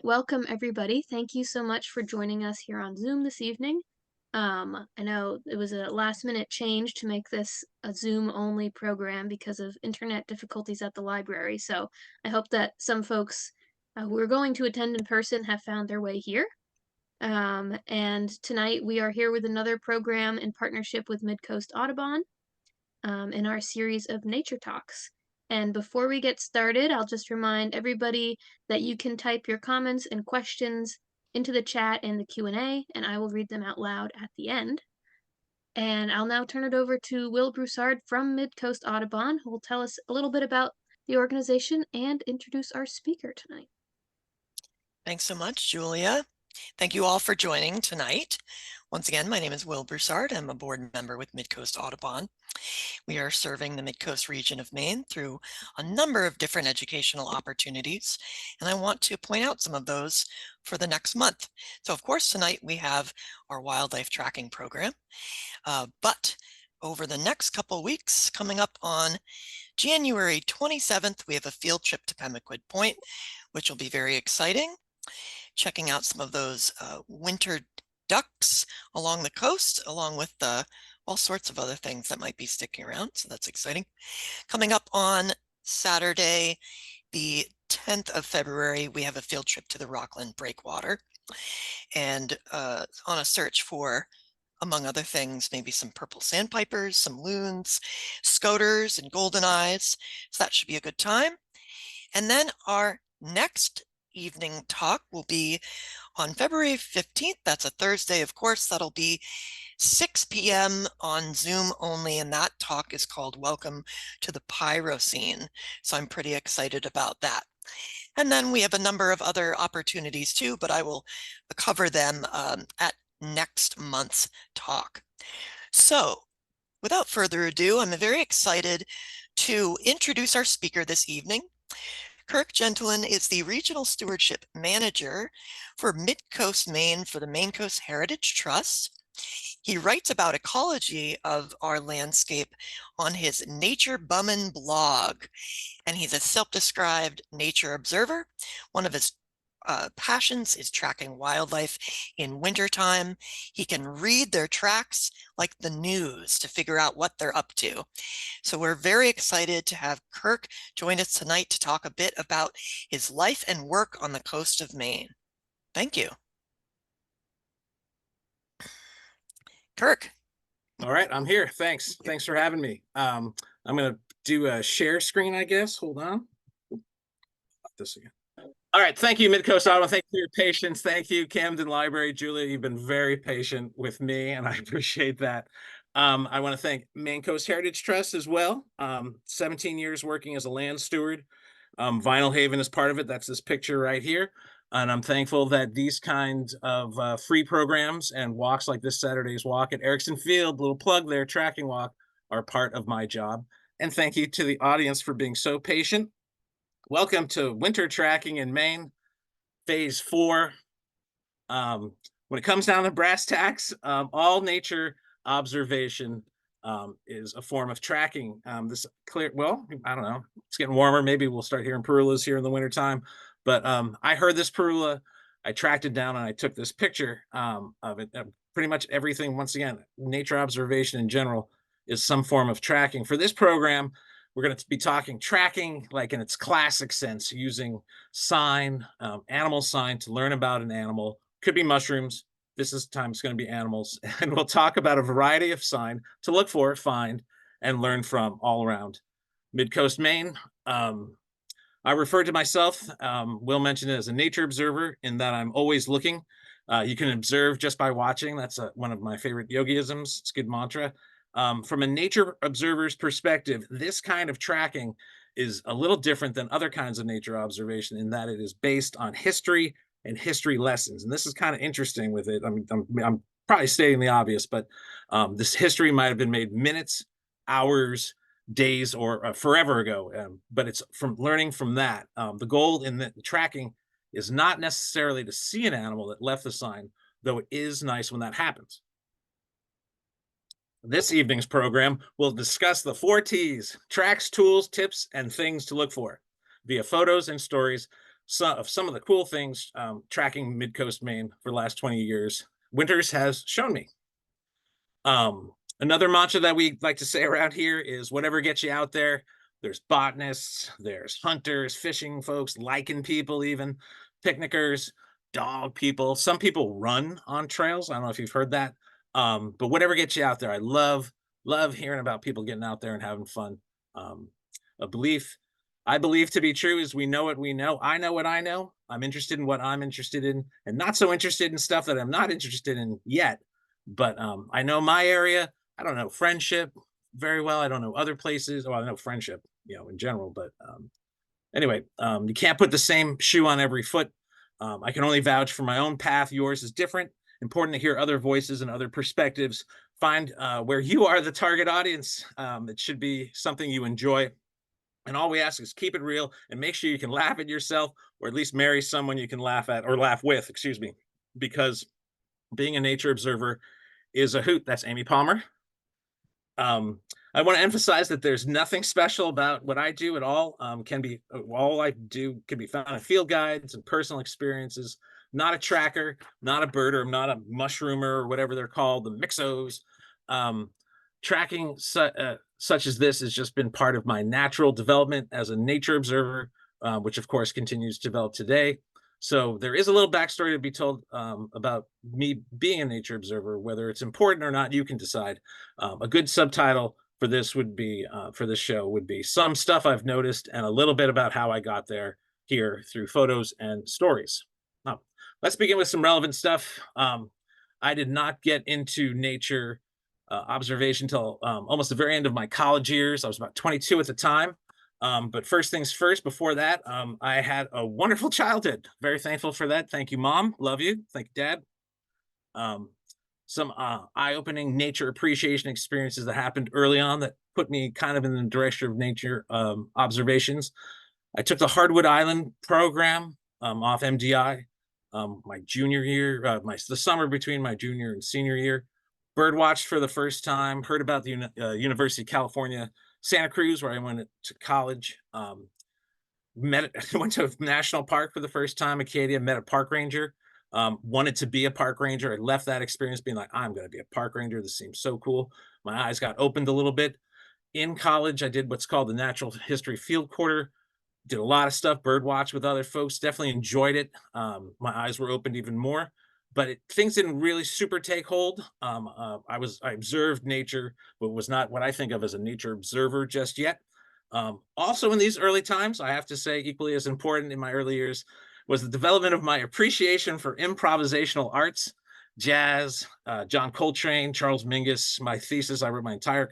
welcome everybody. Thank you so much for joining us here on Zoom this evening. I know it was a last minute change to make this a Zoom only program because of internet difficulties at the library. So I hope that some folks who are going to attend in person have found their way here. And tonight we are here with another program in partnership with Mid-Coast Audubon in our series of nature talks. And before we get started, I'll just remind everybody that you can type your comments and questions into the chat and the Q&A, and I will read them out loud at the end. And I'll now turn it over to Will Broussard from Mid-Coast Audubon, who will tell us a little bit about the organization and introduce our speaker tonight. Thanks so much, Julia. Thank you all for joining tonight. Once again, my name is Will Broussard. I'm a board member with Mid-Coast Audubon. We are serving the Mid-Coast region of Maine through a number of different educational opportunities, and I want to point out some of those for the next month. So of course, tonight we have our wildlife tracking program, but over the next couple weeks, coming up on January 27th, we have a field trip to Pemaquid Point, which will be very exciting. Checking out some of those winter ducks along the coast, along with all sorts of other things that might be sticking around. So that's exciting. Coming up on Saturday, the 10th of February, we have a field trip to the Rockland Breakwater and on a search for, among other things, maybe some purple sandpipers, some loons, scoters, and goldeneyes. So that should be a good time. And then our next evening talk will be on February 15th. That's a Thursday, of course. That'll be 6 p.m. on Zoom only, and that talk is called Welcome to the Pyrocene. So I'm pretty excited about that. And then we have a number of other opportunities too, but I will cover them at next month's talk. So without further ado, I'm very excited to introduce our speaker this evening. Kirk Gentalen is the Regional Stewardship Manager for Mid-Coast, Maine for the Maine Coast Heritage Trust. He writes about ecology of our landscape on his Nature Bummin blog, and he's a self-described nature observer. One of his passions is tracking wildlife in wintertime. He can read their tracks like the news to figure out what they're up to. So we're very excited to have Kirk join us tonight to talk a bit about his life and work on the coast of Maine. Thank you. Kirk. All right, I'm here. Thanks for having me. I'm going to do a share screen, I guess. Hold on. This again. All right, thank you, Mid-Coast Audubon. Thank you for your patience. Thank you, Camden Library. Julia, you've been very patient with me, and I appreciate that. I want to thank Maine Coast Heritage Trust as well. 17 years working as a land steward. Vinyl Haven is part of it. That's this picture right here. And I'm thankful that these kinds of free programs and walks like this Saturday's walk at Erickson Field, little plug there, tracking walk, are part of my job. And thank you to the audience for being so patient. Welcome to winter tracking in Maine, phase 4. When it comes down to brass tacks, all nature observation is a form of tracking. This clear, well, I don't know, it's getting warmer. Maybe we'll start hearing parulas here in the wintertime. But I heard this parula, I tracked it down, and I took this picture of it. Pretty much everything, once again, nature observation in general is some form of tracking. For this program, we're going to be talking tracking like in its classic sense, using sign, animal sign to learn about an animal. Could be mushrooms. This time it's going to be animals. And we'll talk about a variety of sign to look for, find, and learn from all around Mid-Coast Maine. I refer to myself, Will mentioned it, as a nature observer in that I'm always looking. You can observe just by watching. That's one of my favorite yogiisms. It's a good mantra. From a nature observer's perspective, this kind of tracking is a little different than other kinds of nature observation in that it is based on history and history lessons. And this is kind of interesting with it. I mean, I'm probably stating the obvious, but this history might have been made minutes, hours, days, or forever ago. But it's from learning from that. The goal in the tracking is not necessarily to see an animal that left the sign, though it is nice when that happens. This evening's program will discuss the 4 T's: tracks, tools, tips, and things to look for via photos and stories some of the cool things tracking Mid-Coast Maine for the last 20 years. Winters has shown me. Another mantra that we like to say around here is whatever gets you out there. There's botanists, there's hunters, fishing folks, lichen people, even picnickers, dog people. Some people run on trails. I don't know if you've heard that. But whatever gets you out there, I love hearing about people getting out there and having fun. Um, a belief I believe to be true is we know what we know. I know what I know. I'm interested in what I'm interested in, and not so interested in stuff that I'm not interested in yet. But I know my area. I don't know friendship very well. I don't know other places. Well, I know friendship, in general. But anyway, you can't put the same shoe on every foot. I can only vouch for my own path. Yours is different. Important to hear other voices and other perspectives. Find where you are the target audience. It should be something you enjoy. And all we ask is keep it real and make sure you can laugh at yourself, or at least marry someone you can laugh at or laugh with, excuse me, because being a nature observer is a hoot. That's Amy Palmer. I want to emphasize that there's nothing special about what I do at all. All I do can be found in field guides and personal experiences. Not a tracker, not a birder, I'm not a mushroomer or whatever they're called, the mixos. Tracking such as this has just been part of my natural development as a nature observer, which of course continues to develop today. So there is a little backstory to be told about me being a nature observer. Whether it's important or not, you can decide. A good subtitle for this would be, for this show would be some stuff I've noticed and a little bit about how I got there here through photos and stories. Now, let's begin with some relevant stuff. I did not get into nature observation until almost the very end of my college years. I was about 22 at the time. But first things first, before that, I had a wonderful childhood. Very thankful for that. Thank you, Mom. Love you. Thank you, Dad. Some eye-opening nature appreciation experiences that happened early on that put me kind of in the direction of nature observations. I took the Hardwood Island program off MDI my junior year, the summer between my junior and senior year. Birdwatched for the first time, heard about the University of California, Santa Cruz, where I went to college. Went to a national park for the first time, Acadia, met a park ranger, wanted to be a park ranger. I left that experience being like, I'm going to be a park ranger. This seems so cool. My eyes got opened a little bit. In college, I did what's called the Natural History Field Quarter. Did a lot of stuff, birdwatch with other folks, definitely enjoyed it. My eyes were opened even more. But things didn't really super take hold. I observed nature, but was not what I think of as a nature observer just yet. Also in these early times, I have to say equally as important in my early years was the development of my appreciation for improvisational arts, jazz, John Coltrane, Charles Mingus. My thesis, I wrote my entire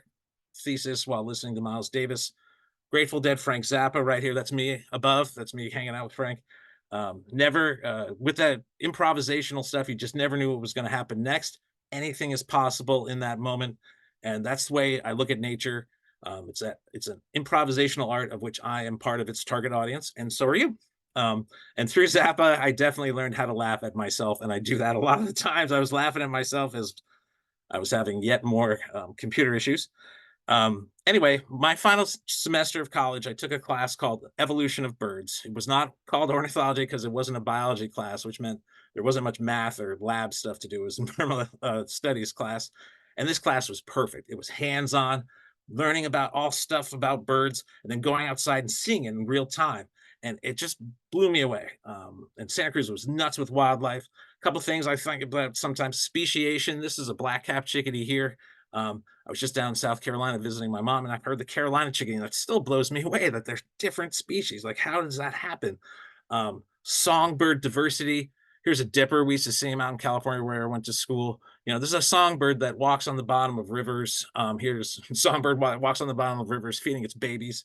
thesis while listening to Miles Davis. Grateful Dead, Frank Zappa right here. That's me above. That's me hanging out with Frank. Never with that improvisational stuff, you just never knew what was going to happen next. Anything is possible in that moment, and that's the way I look at nature. It's an improvisational art of which I am part of its target audience, and so are you. And through Zappa, I definitely learned how to laugh at myself, and I do that a lot of the times. I was laughing at myself as I was having yet more computer issues. Anyway, my final semester of college, I took a class called Evolution of Birds. It was not called ornithology because it wasn't a biology class, which meant there wasn't much math or lab stuff to do. It was a normal studies class. And this class was perfect. It was hands-on, learning about all stuff about birds, and then going outside and seeing it in real time. And it just blew me away. And Santa Cruz was nuts with wildlife. A couple things I think about sometimes: speciation. This is a black-capped chickadee here. I was just down in South Carolina visiting my mom, and I heard the Carolina chickadee. That still blows me away that there's different species. Like, how does that happen? Songbird diversity. Here's a dipper. We used to see him out in California where I went to school. This is a songbird that walks on the bottom of rivers. Here's a songbird walks on the bottom of rivers feeding its babies.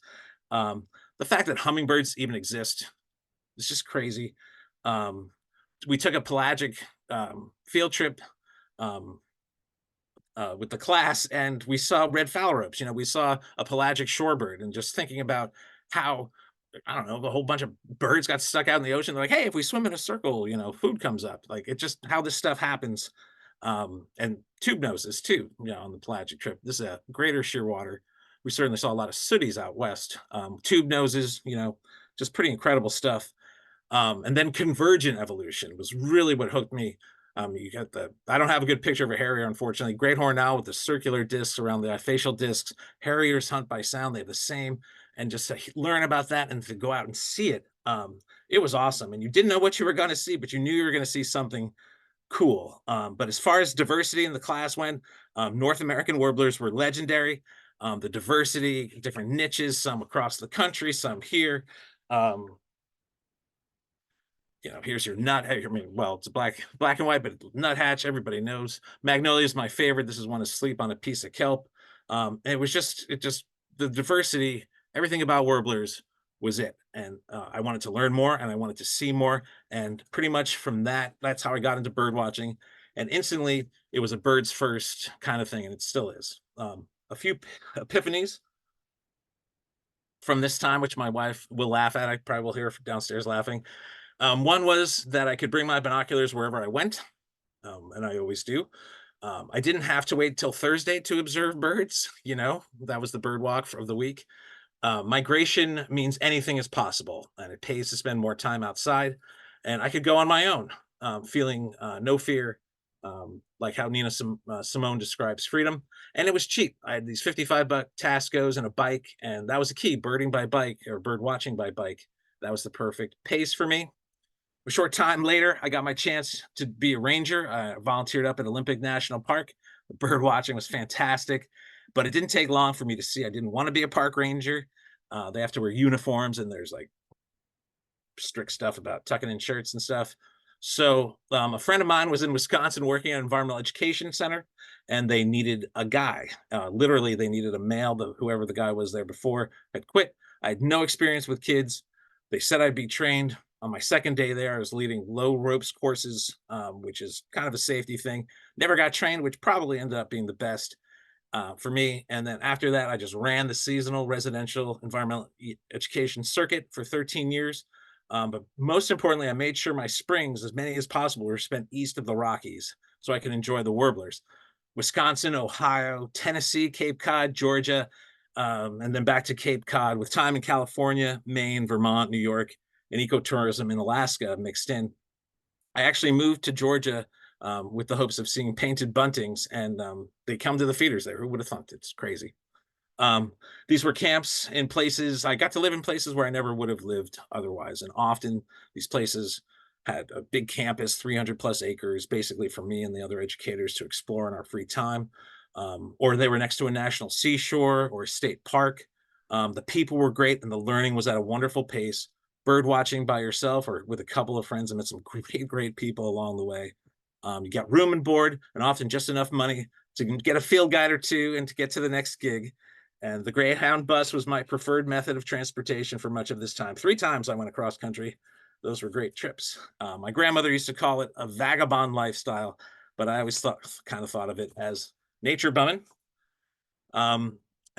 The fact that hummingbirds even exist is just crazy. We took a pelagic field trip with the class, and we saw red phalaropes. We saw a pelagic shorebird, and just thinking about how, I don't know, a whole bunch of birds got stuck out in the ocean. They're like, hey, if we swim in a circle, food comes up. Like, it just how this stuff happens. And tube noses too, on the pelagic trip. This is a greater shearwater. We certainly saw a lot of sooties out west. Tube noses, just pretty incredible stuff. And then convergent evolution was really what hooked me. You got I don't have a good picture of a harrier, unfortunately. Great horned owl with the circular discs around the facial discs. Harriers hunt by sound. They have the same. And just to learn about that and to go out and see it, it was awesome. And you didn't know what you were going to see, but you knew you were going to see something cool. But as far as diversity in the class went, North American warblers were legendary. The diversity, different niches, some across the country, some here. Here's your nuthatch. I mean, well, it's black and white, but nuthatch, everybody knows. Magnolia is my favorite. This is one asleep on a piece of kelp. It just the diversity, everything about warblers was it. And I wanted to learn more and I wanted to see more. And pretty much from that's how I got into bird watching. And instantly it was a birds first kind of thing. And it still is. A few epiphanies from this time, which my wife will laugh at. I probably will hear her downstairs laughing. One was that I could bring my binoculars wherever I went, and I always do. I didn't have to wait till Thursday to observe birds. That was the bird walk of the week. Migration means anything is possible, and it pays to spend more time outside. And I could go on my own, feeling no fear, like how Nina Simone describes freedom. And it was cheap. I had these $55 Tascos and a bike, and that was the key: birding by bike or bird watching by bike. That was the perfect pace for me. A short time later, I got my chance to be a ranger. I volunteered up at Olympic National Park. The bird watching was fantastic, but it didn't take long for me to see I didn't want to be a park ranger. They have to wear uniforms, and there's like strict stuff about tucking in shirts and stuff. So a friend of mine was in Wisconsin working at an environmental education center, and they needed a guy. Literally, they needed a male. Whoever the guy was there before had quit. I had no experience with kids. They said I'd be trained. On my second day there, I was leading low ropes courses, which is kind of a safety thing. Never got trained, which probably ended up being the best for me. And then after that, I just ran the seasonal residential environmental education circuit for 13 years. But most importantly, I made sure my springs, as many as possible, were spent east of the Rockies so I could enjoy the warblers. Wisconsin, Ohio, Tennessee, Cape Cod, Georgia, and then back to Cape Cod with time in California, Maine, Vermont, New York, and ecotourism in Alaska mixed in. I actually moved to Georgia with the hopes of seeing painted buntings, and they come to the feeders there. Who would have thought? It's crazy. These were camps in places, I got to live in places where I never would have lived otherwise. And often these places had a big campus, 300 plus acres, basically for me and the other educators to explore in our free time. Or they were next to a national seashore or a state park. The people were great and the learning was at a wonderful pace. Bird watching by yourself or with a couple of friends, and met some great people along the way. You got room and board and often just enough money to get a field guide or two and to get to the next gig. And the Greyhound bus was my preferred method of transportation for much of this time. 3 times I went across country. Those were great trips. My grandmother used to call it a vagabond lifestyle, but I always kind of thought of it as nature bumming.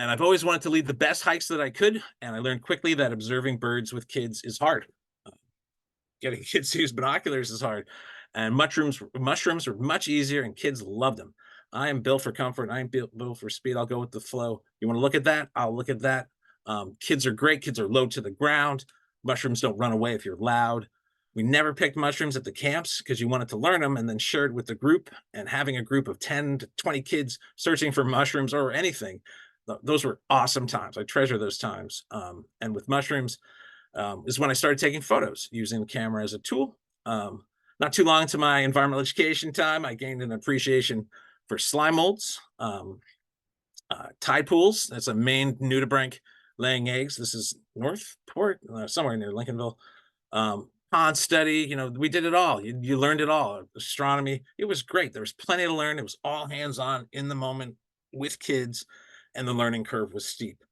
And I've always wanted to lead the best hikes that I could. And I learned quickly that observing birds with kids is hard. Getting kids to use binoculars is hard. And mushrooms are much easier and kids love them. I am built for comfort. I am built for speed. I'll go with the flow. You want to look at that? I'll look at that. Kids are great. Kids are low to the ground. Mushrooms don't run away if you're loud. We never picked mushrooms at the camps because you wanted to learn them and then shared with the group. And having a group of 10 to 20 kids searching for mushrooms or anything, those were awesome times. I treasure those times. And with mushrooms is when I started taking photos using the camera as a tool. Not too long into my environmental education time, I gained an appreciation for slime molds, tide pools. That's a Maine nudibranch laying eggs. This is Northport, somewhere near Lincolnville. Pond study, we did it all. You learned it all. Astronomy, it was great. There was plenty to learn. It was all hands-on in the moment with kids, and the learning curve was steep.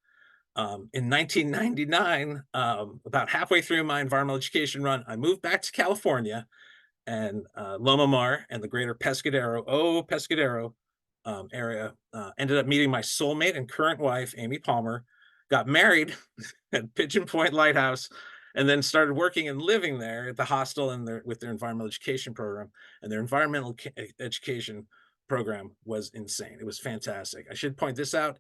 In 1999, about halfway through my environmental education run, I moved back to California, and Loma Mar and the greater Pescadero area, ended up meeting my soulmate and current wife, Amy Palmer, got married at Pigeon Point Lighthouse, and then started working and living there at the hostel and with their environmental education program. And their environmental education program was insane. It was fantastic. I should point this out.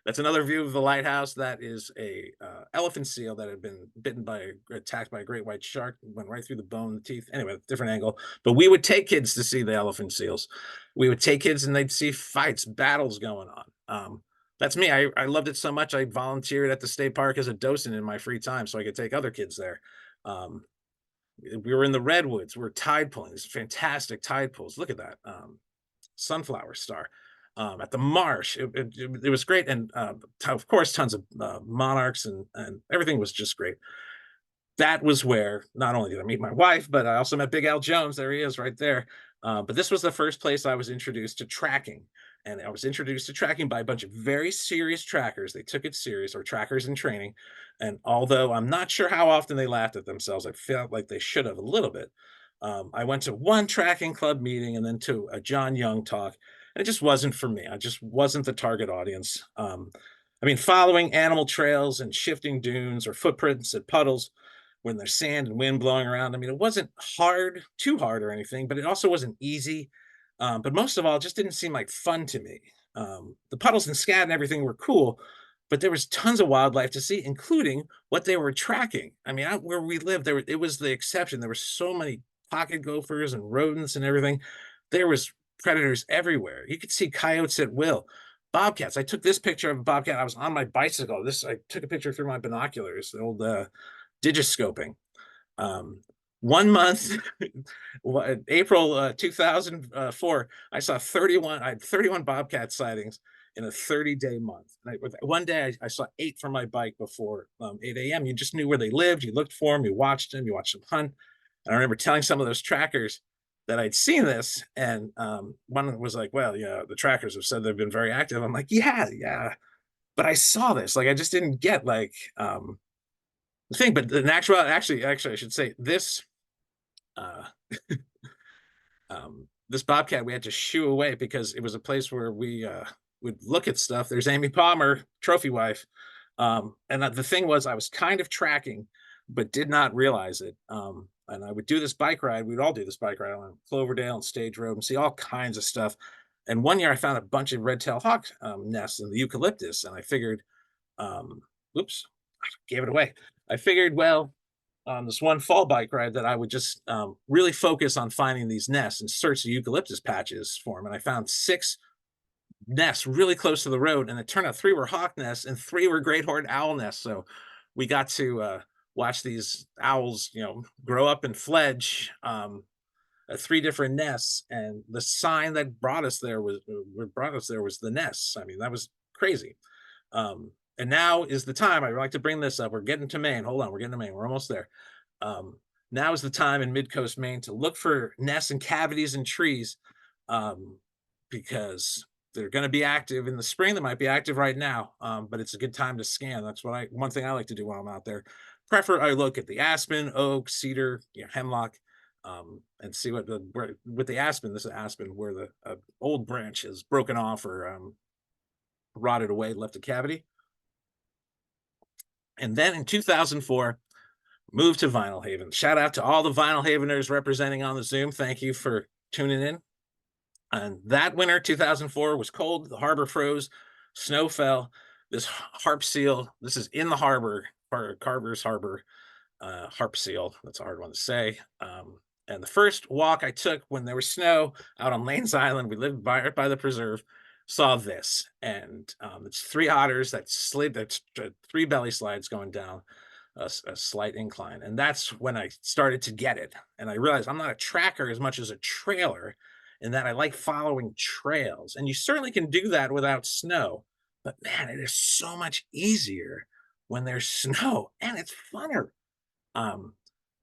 That's another view of the lighthouse. That is a elephant seal that had been attacked by a great white shark, went right through the bone, the teeth. Anyway, different angle. But we would take kids to see the elephant seals. We would take kids and they'd see fights, battles going on. That's me. I loved it so much. I volunteered at the state park as a docent in my free time so I could take other kids there. Um, we were in the redwoods. We're tide pulling. These fantastic tide pulls. Look at that. Sunflower star at the marsh. It was great. And of course, tons of monarchs and everything was just great. That was where not only did I meet my wife, but I also met Big Al Jones. There he is right there. But this was the first place I was introduced to tracking. And I was introduced to tracking by a bunch of very serious trackers. They took it serious, or trackers in training. And although I'm not sure how often they laughed at themselves, I felt like they should have a little bit. I went to one tracking club meeting and then to a John Young talk. And it just wasn't for me. I just wasn't the target audience. I mean, following animal trails and shifting dunes or footprints at puddles when there's sand and wind blowing around. I mean, it wasn't too hard or anything, but it also wasn't easy. But most of all, it just didn't seem like fun to me. The puddles and scat and everything were cool, but there was tons of wildlife to see, including what they were tracking. I mean, out where we lived, it was the exception. There were so many pocket gophers and rodents and everything. There was predators everywhere. You could see coyotes at will. Bobcats. I took this picture of a bobcat. I was on my bicycle. I took a picture through my binoculars, the old digiscoping. 1 month, April 2004, I saw 31. I had 31 bobcat sightings in a 30-day month. And one day I saw 8 from my bike before 8 a.m. You just knew where they lived. You looked for them. You watched them hunt. And I remember telling some of those trackers that I'd seen this, and one was like, well, yeah, the trackers have said they've been very active. I'm like, yeah, but I saw this. Like, I just didn't get like the thing. But in actually, I should say this. This bobcat we had to shoo away because it was a place where we would look at stuff. There's Amy Palmer, trophy wife. And the thing was, I was kind of tracking, but did not realize it. And I would do this bike ride. We'd all do this bike ride on Cloverdale and Stage Road and see all kinds of stuff. And one year I found a bunch of red-tailed hawk nests in the eucalyptus. And I figured, oops, gave it away. I figured, well, on this one fall bike ride that I would just really focus on finding these nests and search the eucalyptus patches for them. And I found 6 nests really close to the road. And it turned out 3 were hawk nests and 3 were great horned owl nests. So we got to watch these owls, grow up and fledge at 3 different nests. And the sign that brought us there was the nests. I mean, that was crazy. And now is the time. I'd like to bring this up. We're getting to Maine. Hold on, we're getting to Maine. We're almost there. Now is the time in Mid-Coast Maine to look for nests and cavities in trees because they're going to be active in the spring. They might be active right now, but it's a good time to scan. That's one thing I like to do while I'm out there. I look at the aspen, oak, cedar, hemlock, and see with the aspen. This is aspen where the old branch is broken off or rotted away, left a cavity. And then in 2004, moved to Vinyl Haven. Shout out to all the Vinyl Haveners representing on the Zoom. Thank you for tuning in. And that winter, 2004, was cold. The harbor froze. Snow fell. This harp seal, this is in the harbor, Carver's Harbor harp seal. That's a hard one to say. And the first walk I took when there was snow out on Lanes Island, we lived right by the preserve, saw this. And it's 3 otters that's 3 belly slides going down a slight incline. And that's when I started to get it. And I realized I'm not a tracker as much as a trailer, in that I like following trails. And you certainly can do that without snow. But man, it is so much easier when there's snow, and it's funner.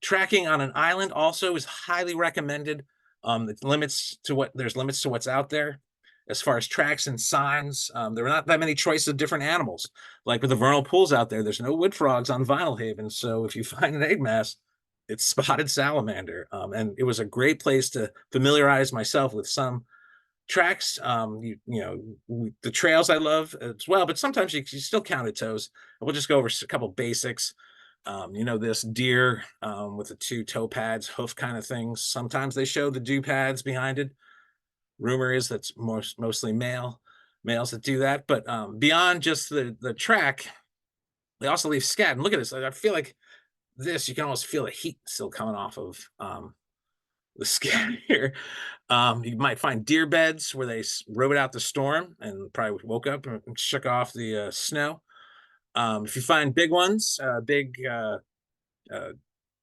Tracking on an island also is highly recommended. There's limits to what's out there. As far as tracks and signs, there are not that many choices of different animals. Like with the vernal pools out there's no wood frogs on Vinyl Haven. So if you find an egg mass, it's spotted salamander. And it was a great place to familiarize myself with some tracks. The trails I love as well, but sometimes you still count at toes. We'll just go over a couple basics. This deer with the 2 toe pads, hoof kind of things. Sometimes they show the dew pads behind it. Rumor is that's mostly male. males that do that. But beyond just the track, they also leave scat. And look at this. I feel like this, you can almost feel the heat still coming off of the scat here. You might find deer beds where they rode out the storm and probably woke up and shook off the snow. If you find big ones, big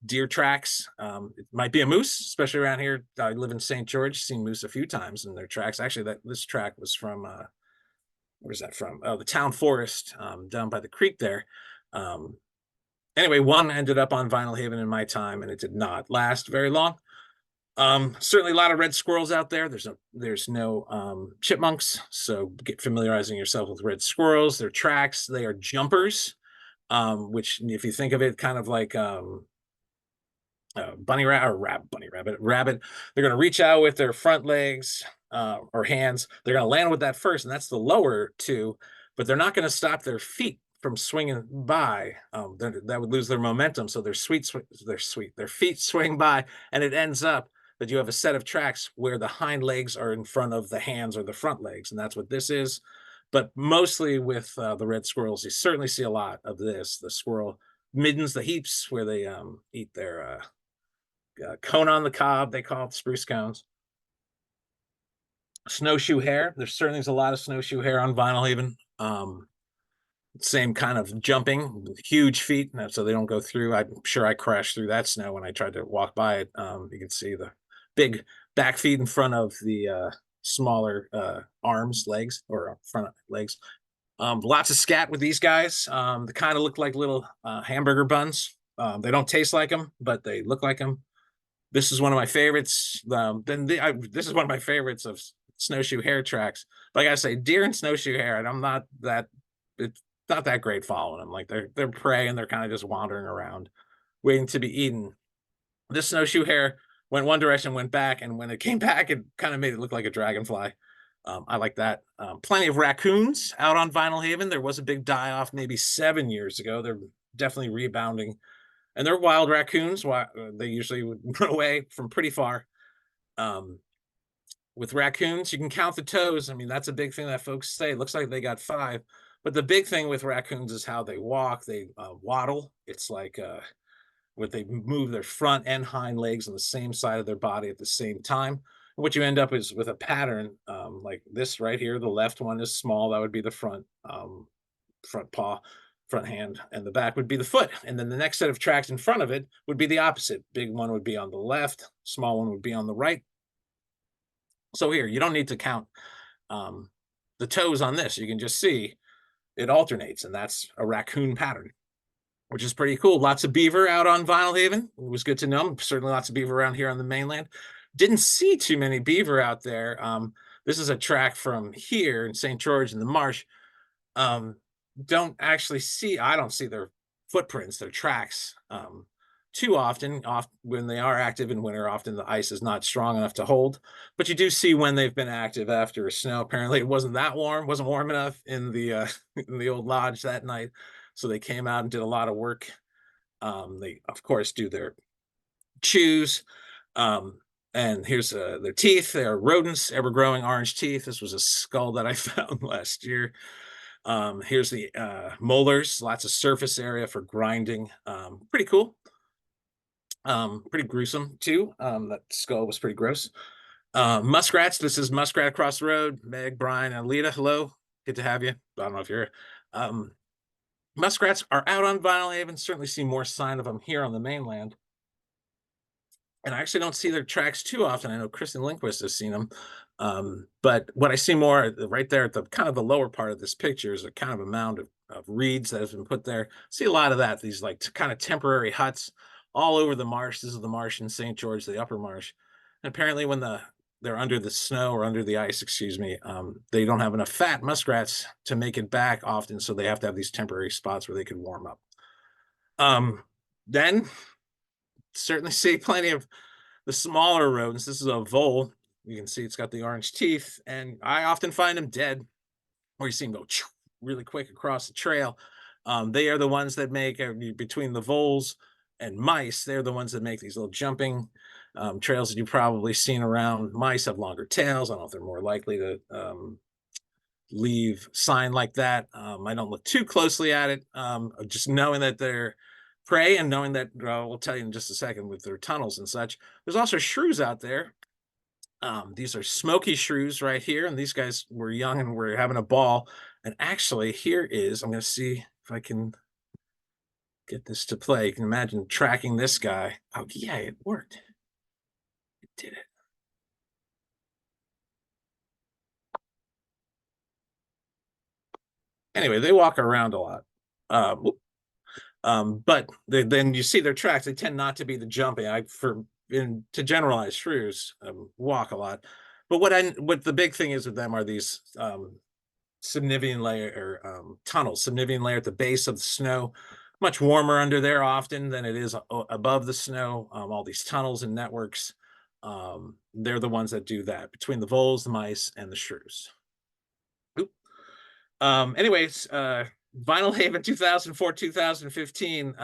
deer tracks, it might be a moose, especially around here. I live in St. George, seen moose a few times in their tracks. Actually, this track was from where's that from? Oh, the town forest down by the creek there. Anyway, one ended up on Vinyl Haven in my time, and it did not last very long. Certainly a lot of red squirrels out there. There's no chipmunks, so get familiarizing yourself with red squirrels. Their tracks, they are jumpers, which if you think of it kind of like bunny rabbit or rabbit, they're going to reach out with their front legs or hands. They're going to land with that first, and that's the lower two, but they're not going to stop their feet from swinging by. That would lose their momentum, so their feet swing by, and it ends up that you have a set of tracks where the hind legs are in front of the hands or the front legs, and that's what this is. But mostly with the red squirrels, you certainly see a lot of this. The squirrel middens, the heaps where they eat their cone on the cob, they call it spruce cones. Snowshoe hare. There certainly is a lot of snowshoe hare on Vinyl Haven. Same kind of jumping, huge feet, so they don't go through. I'm sure I crashed through that snow when I tried to walk by it. You can see the big back feet in front of the smaller arms, legs, or front legs. Lots of scat with these guys. They kind of look like little hamburger buns. They don't taste like them, but they look like them. This is one of my favorites. This is one of my favorites of snowshoe hare tracks. But I gotta say, deer and snowshoe hare, and I'm not that. It's not that great following them. Like they're prey and they're kind of just wandering around, waiting to be eaten. This snowshoe hare went one direction, went back, and when it came back, it kind of made it look like a dragonfly. I like that. Plenty of raccoons out on Vinyl Haven. There was a big die-off maybe 7 years ago. They're definitely rebounding. And they're wild raccoons. They usually would run away from pretty far. With raccoons, you can count the toes. I mean, that's a big thing that folks say. It looks like they got 5. But the big thing with raccoons is how they walk. They waddle. It's like where they move their front and hind legs on the same side of their body at the same time. What you end up is with a pattern like this right here. The left one is small. That would be the front paw, front hand, and the back would be the foot. And then the next set of tracks in front of it would be the opposite. Big one would be on the left. Small one would be on the right. So here, you don't need to count the toes on this. You can just see it alternates, and that's a raccoon pattern, which is pretty cool. Lots of beaver out on Vinyl Haven. It was good to know. Certainly lots of beaver around here on the mainland. Didn't see too many beaver out there. This is a track from here in St. George in the marsh. Don't actually see, I don't see their footprints, their tracks too often. When they are active in winter, often the ice is not strong enough to hold, but you do see when they've been active after a snow. Apparently it wasn't that warm, wasn't warm enough in the in the old lodge that night, so they came out and did a lot of work. They of course do their chews, and here's their teeth. They are rodents, ever-growing orange teeth. This was a skull that I found last year. Here's the molars, lots of surface area for grinding. Pretty cool. Pretty gruesome too. That skull was pretty gross. Muskrats. This is Muskrat across the road. Meg, Brian, and Alita. Hello. Good to have you. I don't know if you're muskrats are out on Vinyl Haven. Certainly see more sign of them here on the mainland. And I actually don't see their tracks too often. I know Kristen Lindquist has seen them. But what I see more right there at the kind of the lower part of this picture is a kind of a mound of reeds that has been put there. See a lot of that, these like kind of temporary huts all over the marsh. This is the marsh in St. George, the upper marsh. And apparently when they're under the snow or under the ice, excuse me, they don't have enough fat muskrats to make it back often. So they have to have these temporary spots where they can warm up. Then certainly see plenty of the smaller rodents. This is a vole. You can see it's got the orange teeth, and I often find them dead, or you see them go really quick across the trail. They are the ones that make, between the voles and mice, they're the ones that make these little jumping trails that you've probably seen around. Mice have longer tails. I don't know if they're more likely to leave sign like that. I don't look too closely at it, just knowing that they're prey and knowing that, we'll tell you in just a second with their tunnels and such. There's also shrews out there. These are smoky shrews right here, and these guys were young and we're having a ball. And actually, here is, I'm going to see if I can get this to play. You can imagine tracking this guy. Oh, yeah, it worked. It did it. Anyway, they walk around a lot. But then you see their tracks. They tend not to be the jumping. To generalize, shrews walk a lot. But what the big thing is with them are these subnivean layer or tunnels. Subnivean layer at the base of the snow. Much warmer under there often than it is above the snow. All these tunnels and networks. They're the ones that do that between the voles, the mice, and the shrews. Anyways, Vinyl Haven 2004, 2015,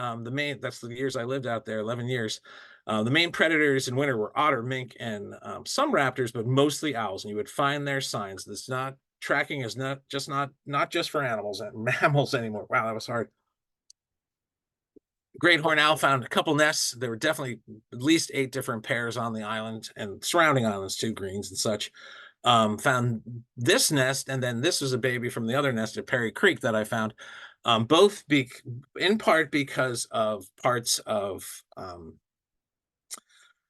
that's the years I lived out there, 11 years. The main predators in winter were otter, mink, and some raptors, but mostly owls. And you would find their signs. Tracking is not just for animals and mammals anymore. Wow, that was hard. Great horned owl found a couple nests. There were definitely at least 8 different pairs on the island and surrounding islands too, greens and such. Found this nest, and then this was a baby from the other nest at Perry Creek that I found. Both in part because of parts of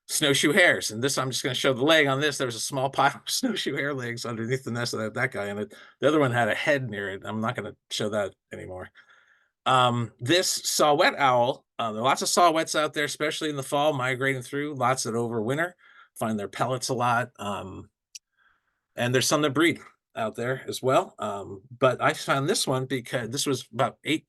snowshoe hares. And this, I'm just going to show the leg on this. There was a small pile of snowshoe hare legs underneath the nest of that guy, and the other one had a head near it. I'm not going to show that anymore. This saw-whet owl, there are lots of saw-whets out there, especially in the fall, migrating through. Lots that overwinter, find their pellets a lot. And there's some that breed out there as well. But I found this one because this was about eight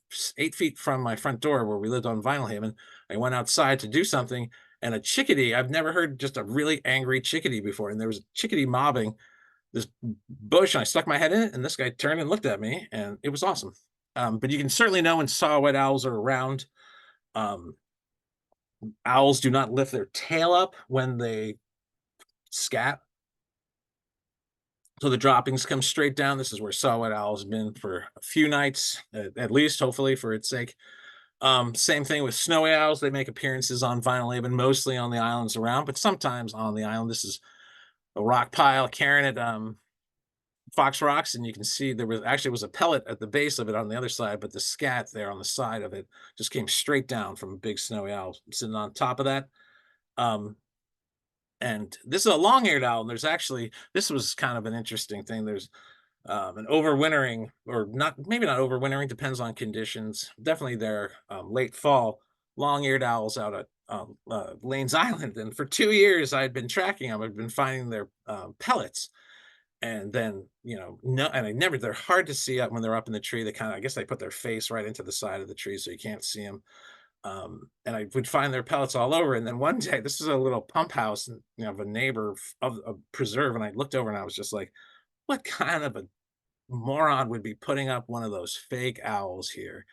feet from my front door where we lived on Vinyl Haven. I went outside to do something, and a chickadee, I've never heard just a really angry chickadee before. And there was a chickadee mobbing this bush, and I stuck my head in it, and this guy turned and looked at me, and it was awesome. But you can certainly know when saw-whet owls are around. Owls do not lift their tail up when they scat. So the droppings come straight down. This is where saw-whet owls have been for a few nights, at least, hopefully, for its sake. Same thing with snowy owls. They make appearances on Vinyl Haven, mostly on the islands around, but sometimes on the island. This is a rock pile, cairn at Fox Rocks, and you can see there was a pellet at the base of it on the other side, but the scat there on the side of it just came straight down from a big snowy owl sitting on top of that. And this is a long-haired owl. And this was kind of an interesting thing. There's an overwintering, or maybe not overwintering, depends on conditions. Definitely they're late fall long-eared owls out at Lane's Island. And for 2 years, I'd been tracking them. I'd been finding their pellets. And then, they're hard to see up when they're up in the tree. I guess they put their face right into the side of the tree so you can't see them. And I would find their pellets all over. And then one day, this is a little pump house, of a neighbor of a preserve. And I looked over and I was just like, what kind of a moron would be putting up one of those fake owls here?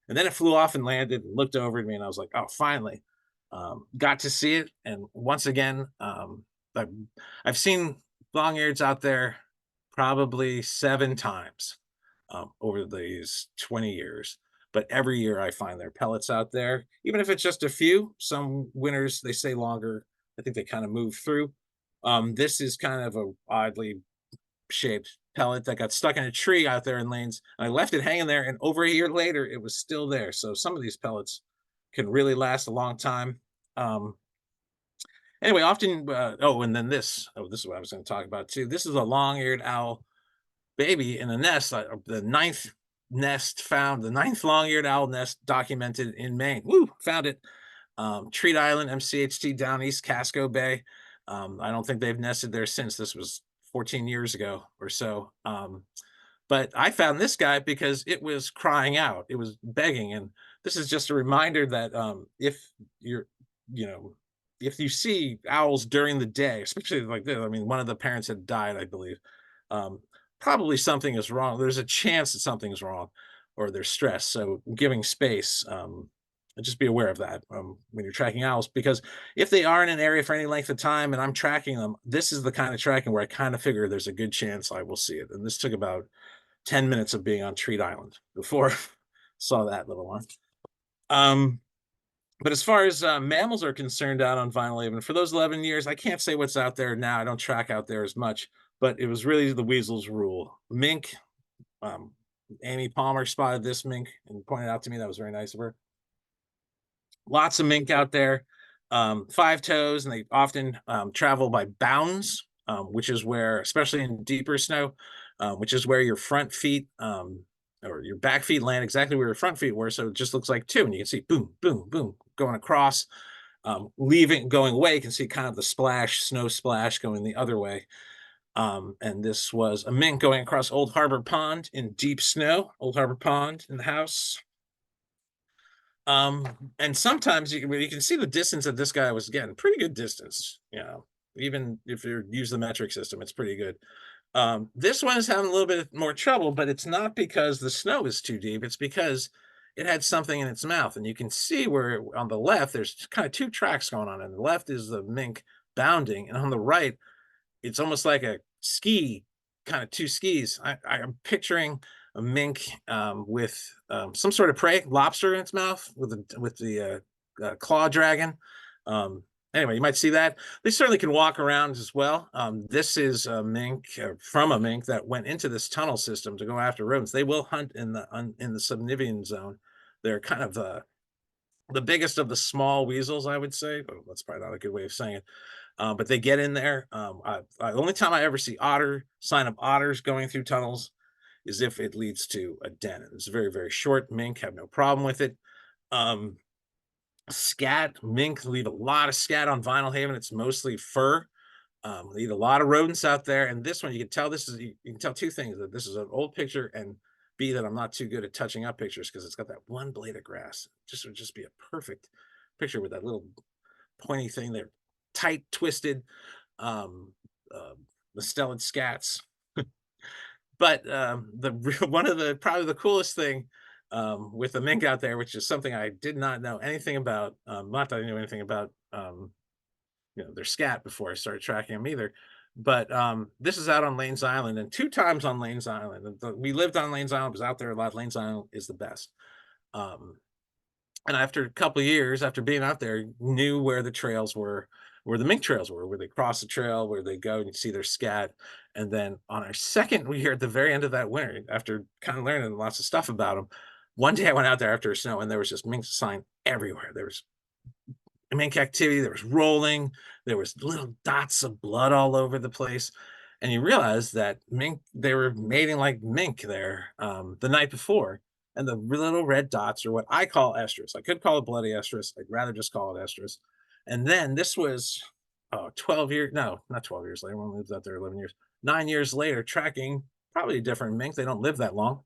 And then it flew off and landed and looked over at me. And I was like, oh, finally, got to see it. And once again, I've seen long-eareds out there probably 7 times over these 20 years. But every year I find their pellets out there, even if it's just a few. Some winters, they stay longer. I think they kind of move through. This is kind of a oddly shaped pellet that got stuck in a tree out there in Lanes. I left it hanging there, and over a year later, it was still there. So some of these pellets can really last a long time. Anyway, often, and then this is what I was going to talk about too. This is a long-eared owl baby in a nest, the ninth long-eared owl nest documented in Maine. Woo, found it. Treat Island, MCHT, down East Casco Bay. I don't think they've nested there since. This was 14 years ago or so. But I found this guy because it was crying out. It was begging. And this is just a reminder that if you see owls during the day, especially like this, one of the parents had died, I believe. Probably something is wrong. There's a chance that something is wrong, or they're stressed. So giving space, just be aware of that when you're tracking owls, because if they are in an area for any length of time and I'm tracking them, this is the kind of tracking where I kind of figure there's a good chance I will see it. And this took about 10 minutes of being on Treat Island before saw that little one. But as far as mammals are concerned out on Vinyl Haven, for those 11 years, I can't say what's out there now. I don't track out there as much, but it was really the weasels rule. Mink, um, Amy Palmer spotted this mink and pointed out to me. That was very nice of her. Lots of mink out there, 5 toes, and they often travel by bounds, which is where, especially in deeper snow, which is where your front feet or your back feet land exactly where your front feet were. So it just looks like 2, and you can see boom, boom, boom going across, going away. You can see kind of the splash, snow splash going the other way. And this was a mink going across Old Harbor Pond in deep snow. Old Harbor Pond in the house. And sometimes you can see the distance that this guy was getting. Pretty good distance, you know, even if you use the metric system, it's pretty good. This one is having a little bit more trouble, but it's not because the snow is too deep. It's because it had something in its mouth. And you can see where on the left, there's kind of 2 tracks going on. And the left is the mink bounding. And on the right, it's almost like a ski, kind of 2 skis. I'm picturing a mink with some sort of prey, lobster in its mouth with the claw dragon. Anyway, you might see that. They certainly can walk around as well. This is a mink from a mink that went into this tunnel system to go after rodents. They will hunt in the subnivean zone. They're kind of the biggest of the small weasels, I would say. But that's probably not a good way of saying it. But they get in there. The only time I ever see sign of otters going through tunnels is if it leads to a den. It's a very, very short mink, have no problem with it. Scat, mink leave a lot of scat on Vinyl Haven. It's mostly fur. They eat a lot of rodents out there. And this one, you can tell you can tell 2 things: that this is an old picture, and B, that I'm not too good at touching up pictures because it's got that one blade of grass. Would just be a perfect picture with that little pointy thing there, tight, twisted, the stellid scats. But one of probably the coolest thing with the mink out there, which is something I did not know anything about, not that I knew anything about, their scat before I started tracking them either. But this is out on Lanes Island, and 2 times on Lanes Island. We lived on Lanes Island, was out there a lot. Lanes Island is the best. And after a couple of years, after being out there, knew where the trails were, where the mink trails were, where they cross the trail, where they go and you see their scat. And then on our second year at the very end of that winter, after kind of learning lots of stuff about them, one day I went out there after snow and there was just mink sign everywhere. There was mink activity, there was rolling, there was little dots of blood all over the place. And you realize that mink, they were mating like mink there the night before. And the little red dots are what I call estrus. I could call it bloody estrus. I'd rather just call it estrus. And then this was 12 years, no, not 12 years later. One lived out there 11 years. 9 years later, tracking probably a different mink. They don't live that long.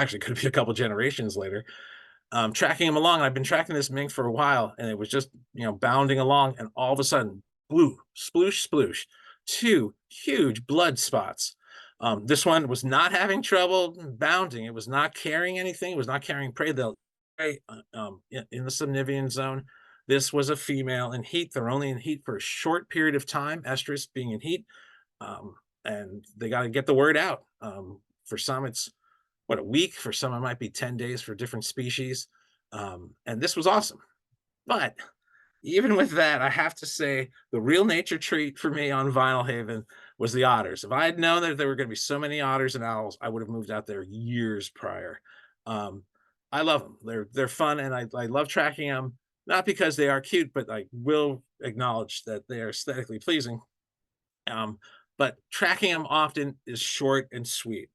Actually, could be a couple generations later. Tracking him along. I've been tracking this mink for a while, and it was just, bounding along. And all of a sudden, blue, sploosh, sploosh, 2 huge blood spots. This one was not having trouble bounding. It was not carrying anything. It was not carrying prey. They'll in the subnivean zone. This was a female in heat. They're only in heat for a short period of time, estrus being in heat. And they got to get the word out. For some, it's a week. For some, it might be 10 days for different species. And this was awesome. But even with that, I have to say the real nature treat for me on Vinyl Haven was the otters. If I had known that there were going to be so many otters and owls, I would have moved out there years prior. I love them. They're fun, and I love tracking them, not because they are cute, but I will acknowledge that they are aesthetically pleasing. But tracking them often is short and sweet.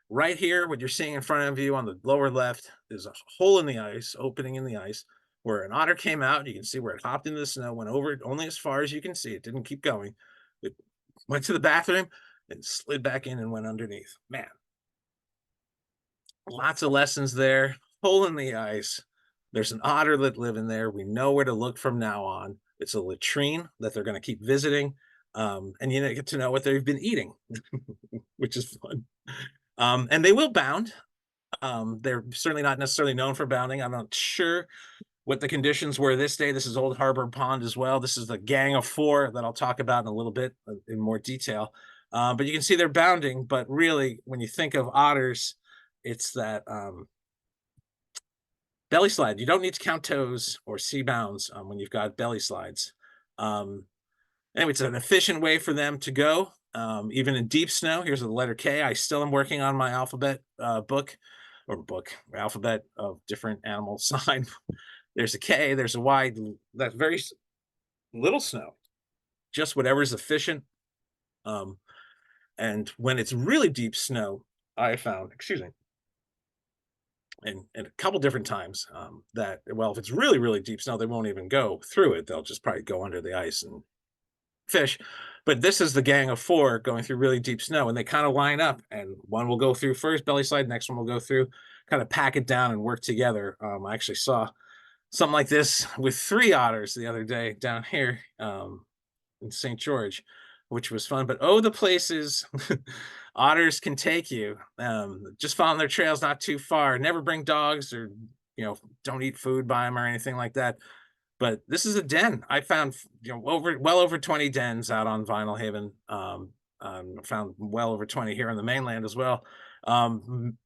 Right here, what you're seeing in front of you on the lower left is a hole in the ice, opening in the ice, where an otter came out. You can see where it hopped into the snow, went over it only as far as you can see. It didn't keep going. It went to the bathroom and slid back in and went underneath. Man, lots of lessons there. Hole in the ice. There's an otter that live in there. We know where to look from now on. It's a latrine that they're going to keep visiting. And you get to know what they've been eating, which is fun. And they will bound. They're certainly not necessarily known for bounding. I'm not sure what the conditions were this day. This is Old Harbor Pond as well. This is the gang of 4 that I'll talk about in a little bit in more detail. But you can see they're bounding, but really, when you think of otters, it's that belly slide. You don't need to count toes or sea bounds when you've got belly slides. Anyway, it's an efficient way for them to go, even in deep snow. Here's the letter K. I still am working on my alphabet alphabet of different animal sign. There's a K, there's a Y. That's very little snow, just whatever's efficient. And when it's really deep snow, I found, excuse me, and a couple different times that, well, if it's really, really deep snow, they won't even go through it. They'll just probably go under the ice and fish. But this is the gang of 4 going through really deep snow, and they kind of line up, and one will go through first, belly slide, next one will go through, kind of pack it down and work together. I actually saw something like this with 3 otters the other day down here in St. George, which was fun. But oh, the places otters can take you. Just following their trails not too far. Never bring dogs, or don't eat food by them or anything like that. But this is a den. I found well over 20 dens out on Vinyl Haven. Found well over 20 here on the mainland as well.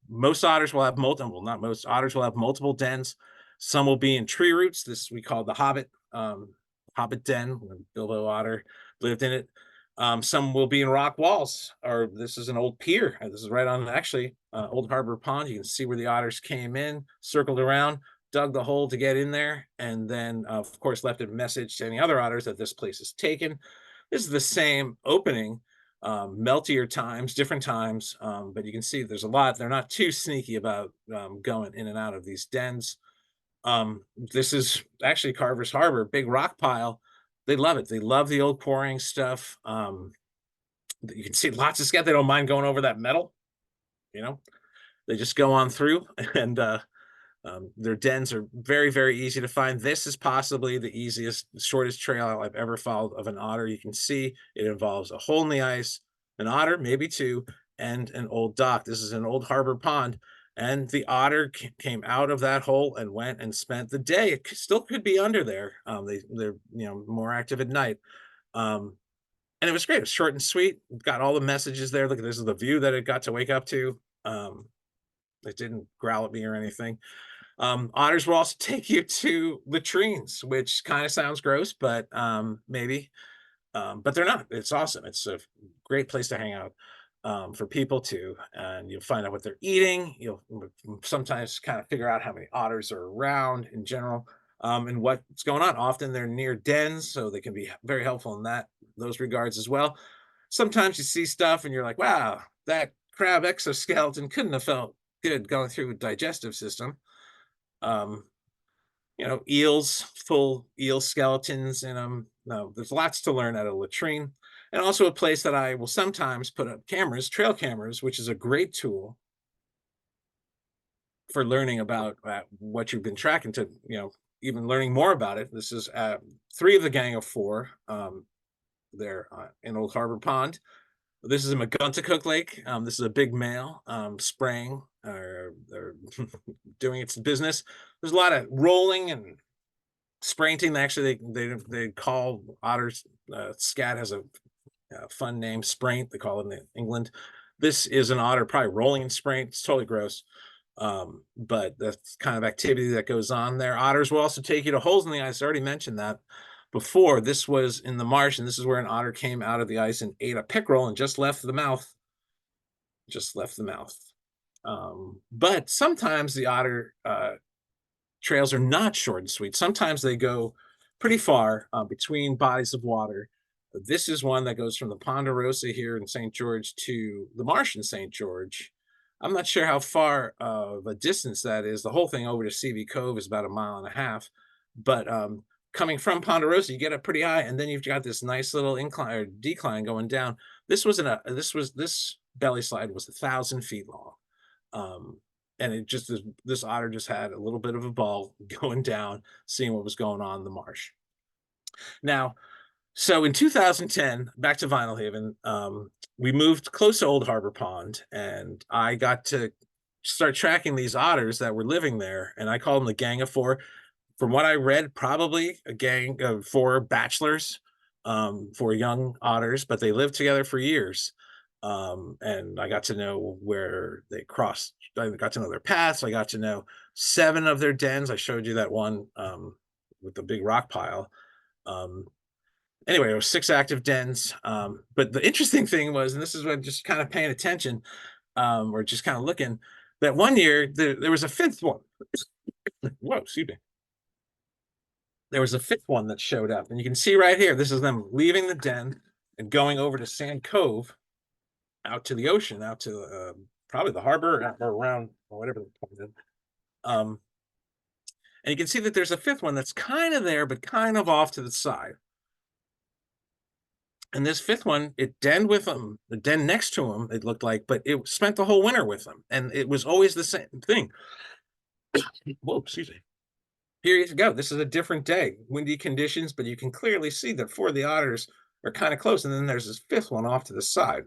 Most otters will have multiple, well, not most otters will have multiple dens. Some will be in tree roots. This we call the Hobbit den. Bilbo Otter lived in it. Some will be in rock walls, or this is an old pier. This is right on actually Old Harbor Pond. You can see where the otters came in, circled around, dug the hole to get in there, and then of course left a message to any other otters that this place is taken. This is the same opening, meltier times, different times, but you can see there's a lot. They're not too sneaky about going in and out of these dens. This is actually Carver's Harbor, big rock pile. They love it. They love the old quarrying stuff. You can see lots of scat. They don't mind going over that metal. They just go on through, and their dens are very, very easy to find. This is possibly the easiest, shortest trail I've ever followed of an otter. You can see it involves a hole in the ice, an otter, maybe 2, and an old dock. This is an old harbor pond, and the otter came out of that hole and went and spent the day. It still could be under there. They're more active at night. And it was great. It was short and sweet. Got all the messages there. Look, this is the view that it got to wake up to. It didn't growl at me or anything. Otters will also take you to latrines, which kind of sounds gross, but maybe. But they're not. It's awesome. It's a great place to hang out for people too. And you'll find out what they're eating. You'll sometimes kind of figure out how many otters are around in general, and what's going on. Often they're near dens, so they can be very helpful in those regards as well. Sometimes you see stuff and you're like, wow, that crab exoskeleton couldn't have felt good going through a digestive system. Eels, full eel skeletons in them. No, there's lots to learn at a latrine, and also a place that I will sometimes put up cameras, trail cameras, which is a great tool for learning about what you've been tracking to, even learning more about it. This is 3 of the gang of 4. They're in Old Harbor Pond. This is a McGuntacook Lake. This is a big male spraying, or doing its business. There's a lot of rolling and sprinting. Actually, they call otters. Scat has a fun name, spraint. They call it in England. This is an otter, probably rolling and spraint. It's totally gross. But that's kind of activity that goes on there. Otters will also take you to holes in the ice. I already mentioned that before. This was in the marsh, and this is where an otter came out of the ice and ate a pickerel and just left the mouth. But sometimes the otter trails are not short and sweet. Sometimes they go pretty far between bodies of water. This is one that goes from the Ponderosa here in St. George to the marsh in St. George. I'm not sure how far of a distance that is. The whole thing over to CV Cove is about 1.5 miles. But coming from Ponderosa, you get up pretty high, and then you've got this nice little incline or decline going down. This belly slide was 1,000 feet long. And this otter just had a little bit of a ball going down, seeing what was going on in the marsh. Now, so in 2010, back to Vinyl Haven, we moved close to Old Harbor Pond, and I got to start tracking these otters that were living there, and I call them the Gang of 4. From what I read, probably a gang of 4 bachelors, 4 young otters, but they lived together for years. And I got to know where they crossed. I got to know their paths. I got to know 7 of their dens. I showed you that one with the big rock pile. Anyway, there was 6 active dens. But the interesting thing was, and this is what I'm just kind of paying attention, or just kind of looking, that one year there was a 5th one. Whoa, excuse me. There was a 5th one that showed up, and you can see right here, this is them leaving the den and going over to Sand Cove, out to the ocean, out to probably the harbor or around or whatever the point is. And you can see that there's a 5th one that's kind of there, but kind of off to the side. And this 5th one, it denned with them, the den next to him, it looked like, but it spent the whole winter with them. And it was always the same thing. Whoa, excuse me. Here you go. This is a different day, windy conditions, but you can clearly see that 4 of the otters are kind of close. And then there's this 5th one off to the side.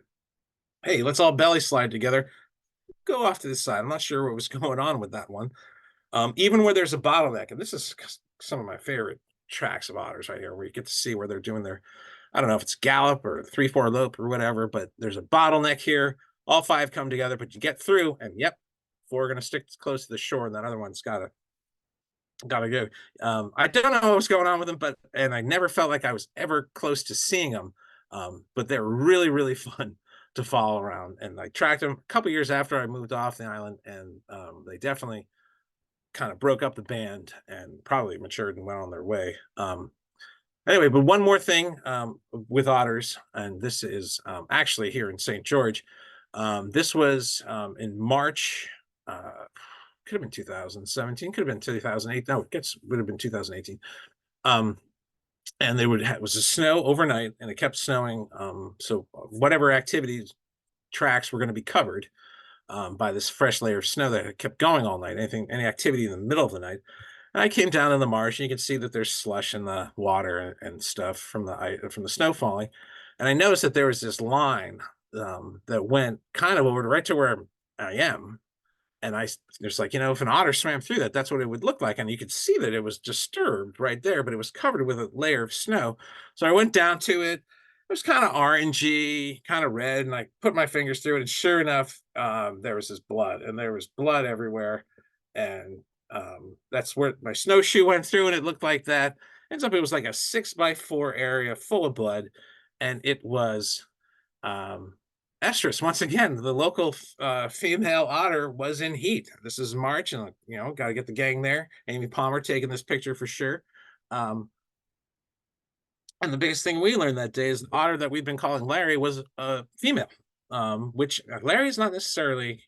Hey, let's all belly slide together. Go off to the side. I'm not sure what was going on with that one. Even where there's a bottleneck, and this is some of my favorite tracks of otters right here, where you get to see where they're doing their, I don't know if it's gallop or 3/4 lope or whatever, but there's a bottleneck here. All 5 come together, but you get through, and yep, 4 are going to stick close to the shore, and that other one's gotta go. I don't know what was going on with them, and I never felt like I was ever close to seeing them. But they're really, really fun to follow around. And I tracked them a couple years after I moved off the island, and they definitely kind of broke up the band and probably matured and went on their way. Anyway, but one more thing with otters, and this is actually here in St. George. This was in March. Could have been 2017, could have been 2008. No, would have been 2018. And they it was a snow overnight, and it kept snowing. So whatever activities tracks were going to be covered by this fresh layer of snow that kept going all night. Any activity in the middle of the night. And I came down in the marsh, and you can see that there's slush in the water and stuff from the snow falling. And I noticed that there was this line that went kind of over right to where I am. And there's like, if an otter swam through that, that's what it would look like. And you could see that it was disturbed right there, but it was covered with a layer of snow. So I went down to it. It was kind of orangey, kind of red. And I put my fingers through it. And sure enough, there was this blood, and there was blood everywhere. And that's where my snowshoe went through, and it looked like that. Ends up, it was like a 6x4 area full of blood. And it was, estrus. Once again, the local female otter was in heat. This is March, and got to get the gang there. Amy Palmer taking this picture for sure. And the biggest thing we learned that day is the otter that we've been calling Larry was a female, which Larry is not necessarily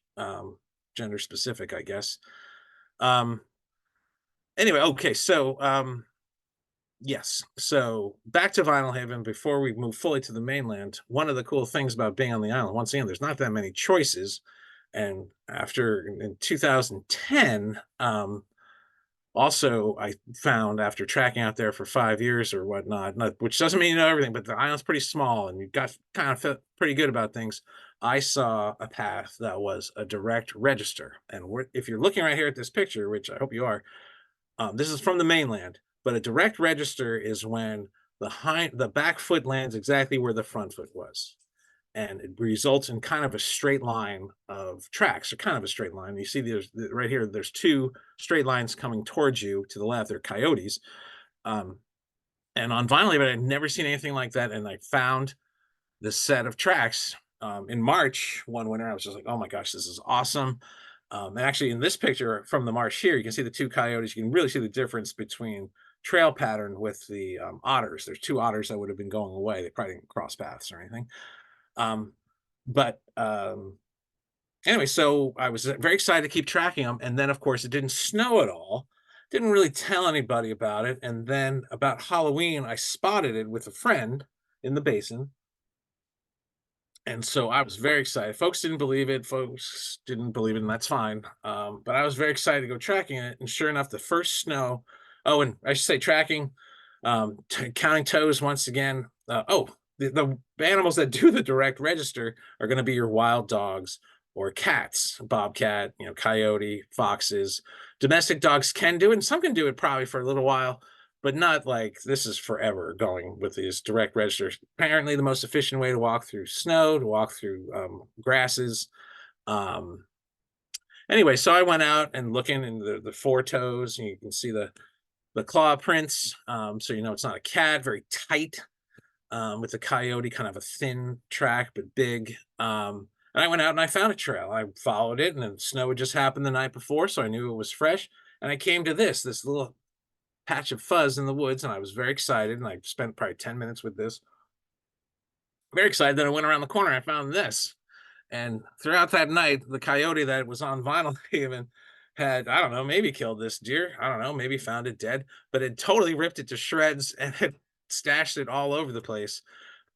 gender specific, I guess. Anyway, okay, so yes. So back to Vinyl Haven before we move fully to the mainland. One of the cool things about being on the island, once again, there's not that many choices. And in 2010, also I found after tracking out there for 5 years or whatnot, which doesn't mean you know everything, but the island's pretty small and you got kind of felt pretty good about things. I saw a path that was a direct register. And if you're looking right here at this picture, which I hope you are, this is from the mainland. But a direct register is when the back foot lands exactly where the front foot was. And it results in kind of a straight line of tracks, or kind of a straight line. You see right here, there's 2 straight lines coming towards you to the left. They're coyotes. And on Vinyl Haven, I'd never seen anything like that. And I found this set of tracks in March one winter. I was just like, oh my gosh, this is awesome. And actually in this picture from the marsh here, you can see the 2 coyotes. You can really see the difference between trail pattern with the otters. There's 2 otters that would have been going away. They probably didn't cross paths or anything. Anyway, so I was very excited to keep tracking them. And then, of course, it didn't snow at all. Didn't really tell anybody about it. And then about Halloween, I spotted it with a friend in the basin. And so I was very excited. Folks didn't believe it. And that's fine. But I was very excited to go tracking it. And sure enough, the first snow. Oh, and I should say tracking, counting toes once again. The animals that do the direct register are going to be your wild dogs or cats, bobcat, coyote, foxes. Domestic dogs can do it, and some can do it probably for a little while. but not like this is forever going with these direct registers. Apparently, the most efficient way to walk through snow, to walk through grasses. Um, anyway, so I went out and looking in the four toes, and you can see the claw prints. So you know it's not a cat, very tight. With the coyote, kind of a thin track but big. And I went out and I found a trail. I followed it, and the snow had just happened the night before, so I knew it was fresh. And I came to this little patch of fuzz in the woods, and I was very excited. And I spent probably 10 minutes with this. Very excited. Then I went around the corner. And I found this, and throughout that night, the coyote that was on vinyl even had, I don't know, maybe killed this deer. I don't know, maybe found it dead, but it totally ripped it to shreds and had stashed it all over the place.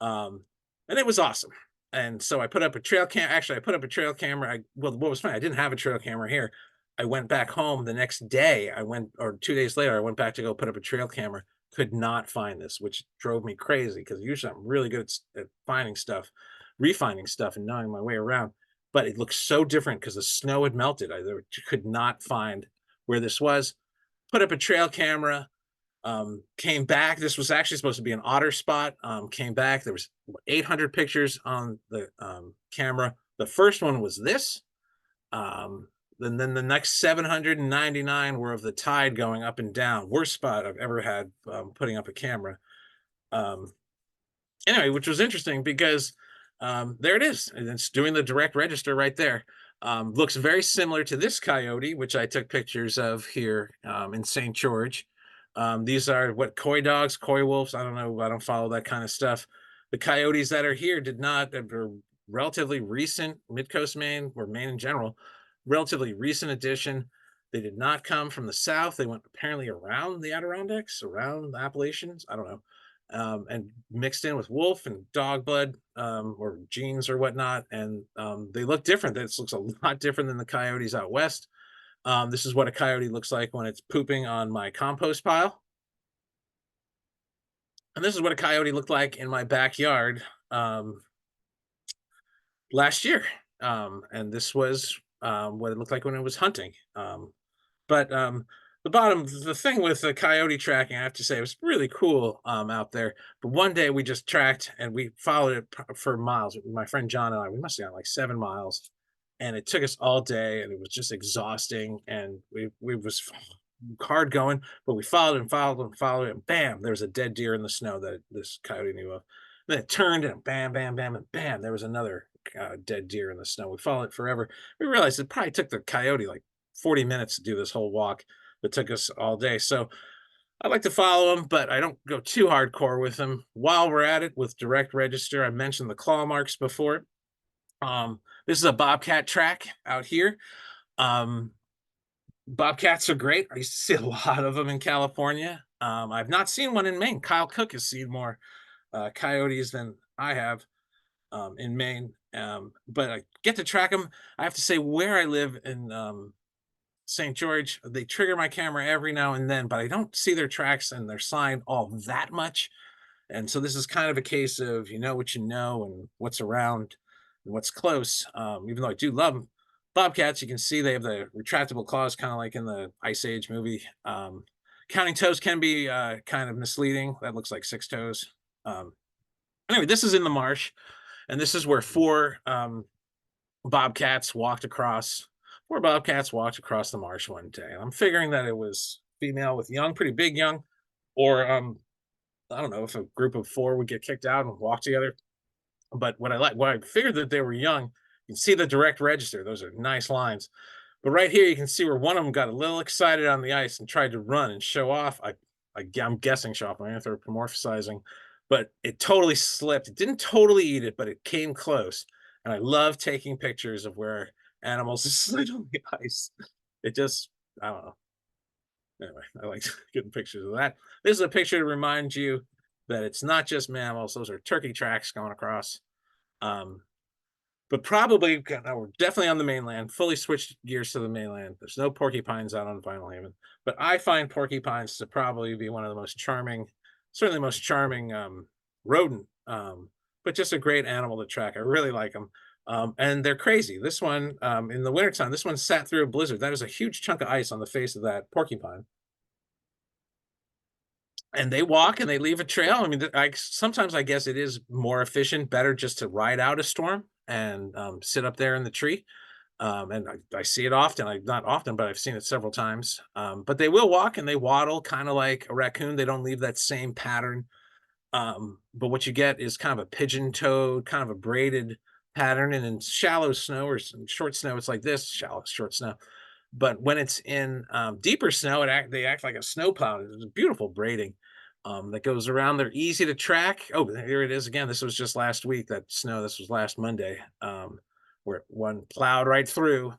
Um, and it was awesome. And so I put up a trail cam. Actually, I put up a trail camera. Well, what was funny, I didn't have a trail camera here. I went back home the next day. Or 2 days later, I went back to go put up a trail camera. Could not find this, which drove me crazy because usually I'm really good at finding stuff, refining stuff, and knowing my way around. But it looks so different because the snow had melted. I could not find where this was. Put up a trail camera, came back. This was actually supposed to be an otter spot. Came back. There was 800 pictures on the camera. The first one was this. Then the next 799 were of the tide going up and down. Worst spot I've ever had putting up a camera. Anyway, which was interesting because there it is. And it's doing the direct register right there. Looks very similar to this coyote, which I took pictures of here in St. George. These are what, coy dogs, coy wolves. I don't know. I don't follow that kind of stuff. The coyotes that are here are relatively recent. Mid-Coast Maine, or Maine in general, relatively recent addition. They did not come from the south. They went apparently around the Adirondacks, around the Appalachians. I don't know. And mixed in with wolf and dog blood or genes or whatnot. And they look different. This looks a lot different than the coyotes out west. This is what a coyote looks like when it's pooping on my compost pile. And this is what a coyote looked like in my backyard last year. And this was what it looked like when it was hunting. But the thing with the coyote tracking, I have to say, it was really cool out there. But one day we just tracked and we followed it for miles. My friend John and I, we must have gone like 7 miles. And it took us all day, and it was just exhausting. And we was hard going, but we followed it and followed it and followed it, and bam, there was a dead deer in the snow that this coyote knew of. Then it turned, and bam, bam, bam, and bam, there was another dead deer in the snow. We followed it forever. We realized it probably took the coyote like 40 minutes to do this whole walk. It took us all day. So I like to follow them, but I don't go too hardcore with them. While we're at it with direct register, I mentioned the claw marks before. This is a bobcat track out here. Bobcats are great. I used to see a lot of them in California. I've not seen one in Maine. Kyle Cook has seen more coyotes than I have in Maine. But I get to track them. I have to say, where I live in St. George, they trigger my camera every now and then, but I don't see their tracks and their sign all that much. And so this is kind of a case of, you know what you know and what's around and what's close. Even though I do love bobcats, you can see they have the retractable claws, kind of like in the Ice Age movie. Counting toes can be kind of misleading. That looks like 6 toes. Anyway, this is in the marsh, and this is where 4 bobcats walked across. 4 bobcats walked across the marsh one day. And I'm figuring that it was female with young, pretty big young, or I don't know if a group of 4 would get kicked out and walk together. But what I figured that they were young, you can see the direct register. Those are nice lines. But right here, you can see where one of them got a little excited on the ice and tried to run and show off. I'm guessing show off. I'm anthropomorphizing, but it totally slipped. It didn't totally eat it, but it came close. And I love taking pictures of where animals slid on the ice. It just, I don't know. Anyway, I like getting pictures of that. This is a picture to remind you that it's not just mammals. Those are turkey tracks going across. But probably, no, we're definitely on the mainland, fully switched gears to the mainland. There's no porcupines out on Vinyl Haven. But I find porcupines to probably be one of the most charming, certainly the most charming rodent, but just a great animal to track. I really like them. And they're crazy. This one, in the wintertime, this one sat through a blizzard. That is a huge chunk of ice on the face of that porcupine. and they walk and they leave a trail. I mean, sometimes I guess it is more efficient, better just to ride out a storm and sit up there in the tree. And I see it often. Not often, but I've seen it several times. But they will walk and they waddle, kind of like a raccoon. They don't leave that same pattern. But what you get is kind of a pigeon-toed, kind of a braided pattern. And in shallow snow or short snow, it's like this: shallow, short snow. But when it's in deeper snow, they act like a snowplow. It's a beautiful braiding that goes around. They're easy to track. Oh, here it is again. This was just last week. That snow. This was last Monday, where one plowed right through.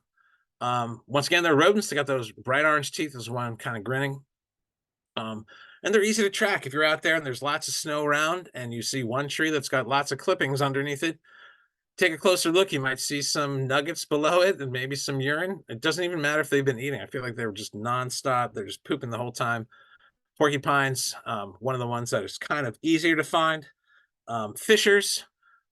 Once again, they're rodents. They got those bright orange teeth. There's one kind of grinning. And they're easy to track. If you're out there and there's lots of snow around and you see one tree that's got lots of clippings underneath it, take a closer look. You might see some nuggets below it and maybe some urine. It doesn't even matter if they've been eating. I feel like they were just nonstop. They're just pooping the whole time. Porcupines, one of the ones that is kind of easier to find. Fishers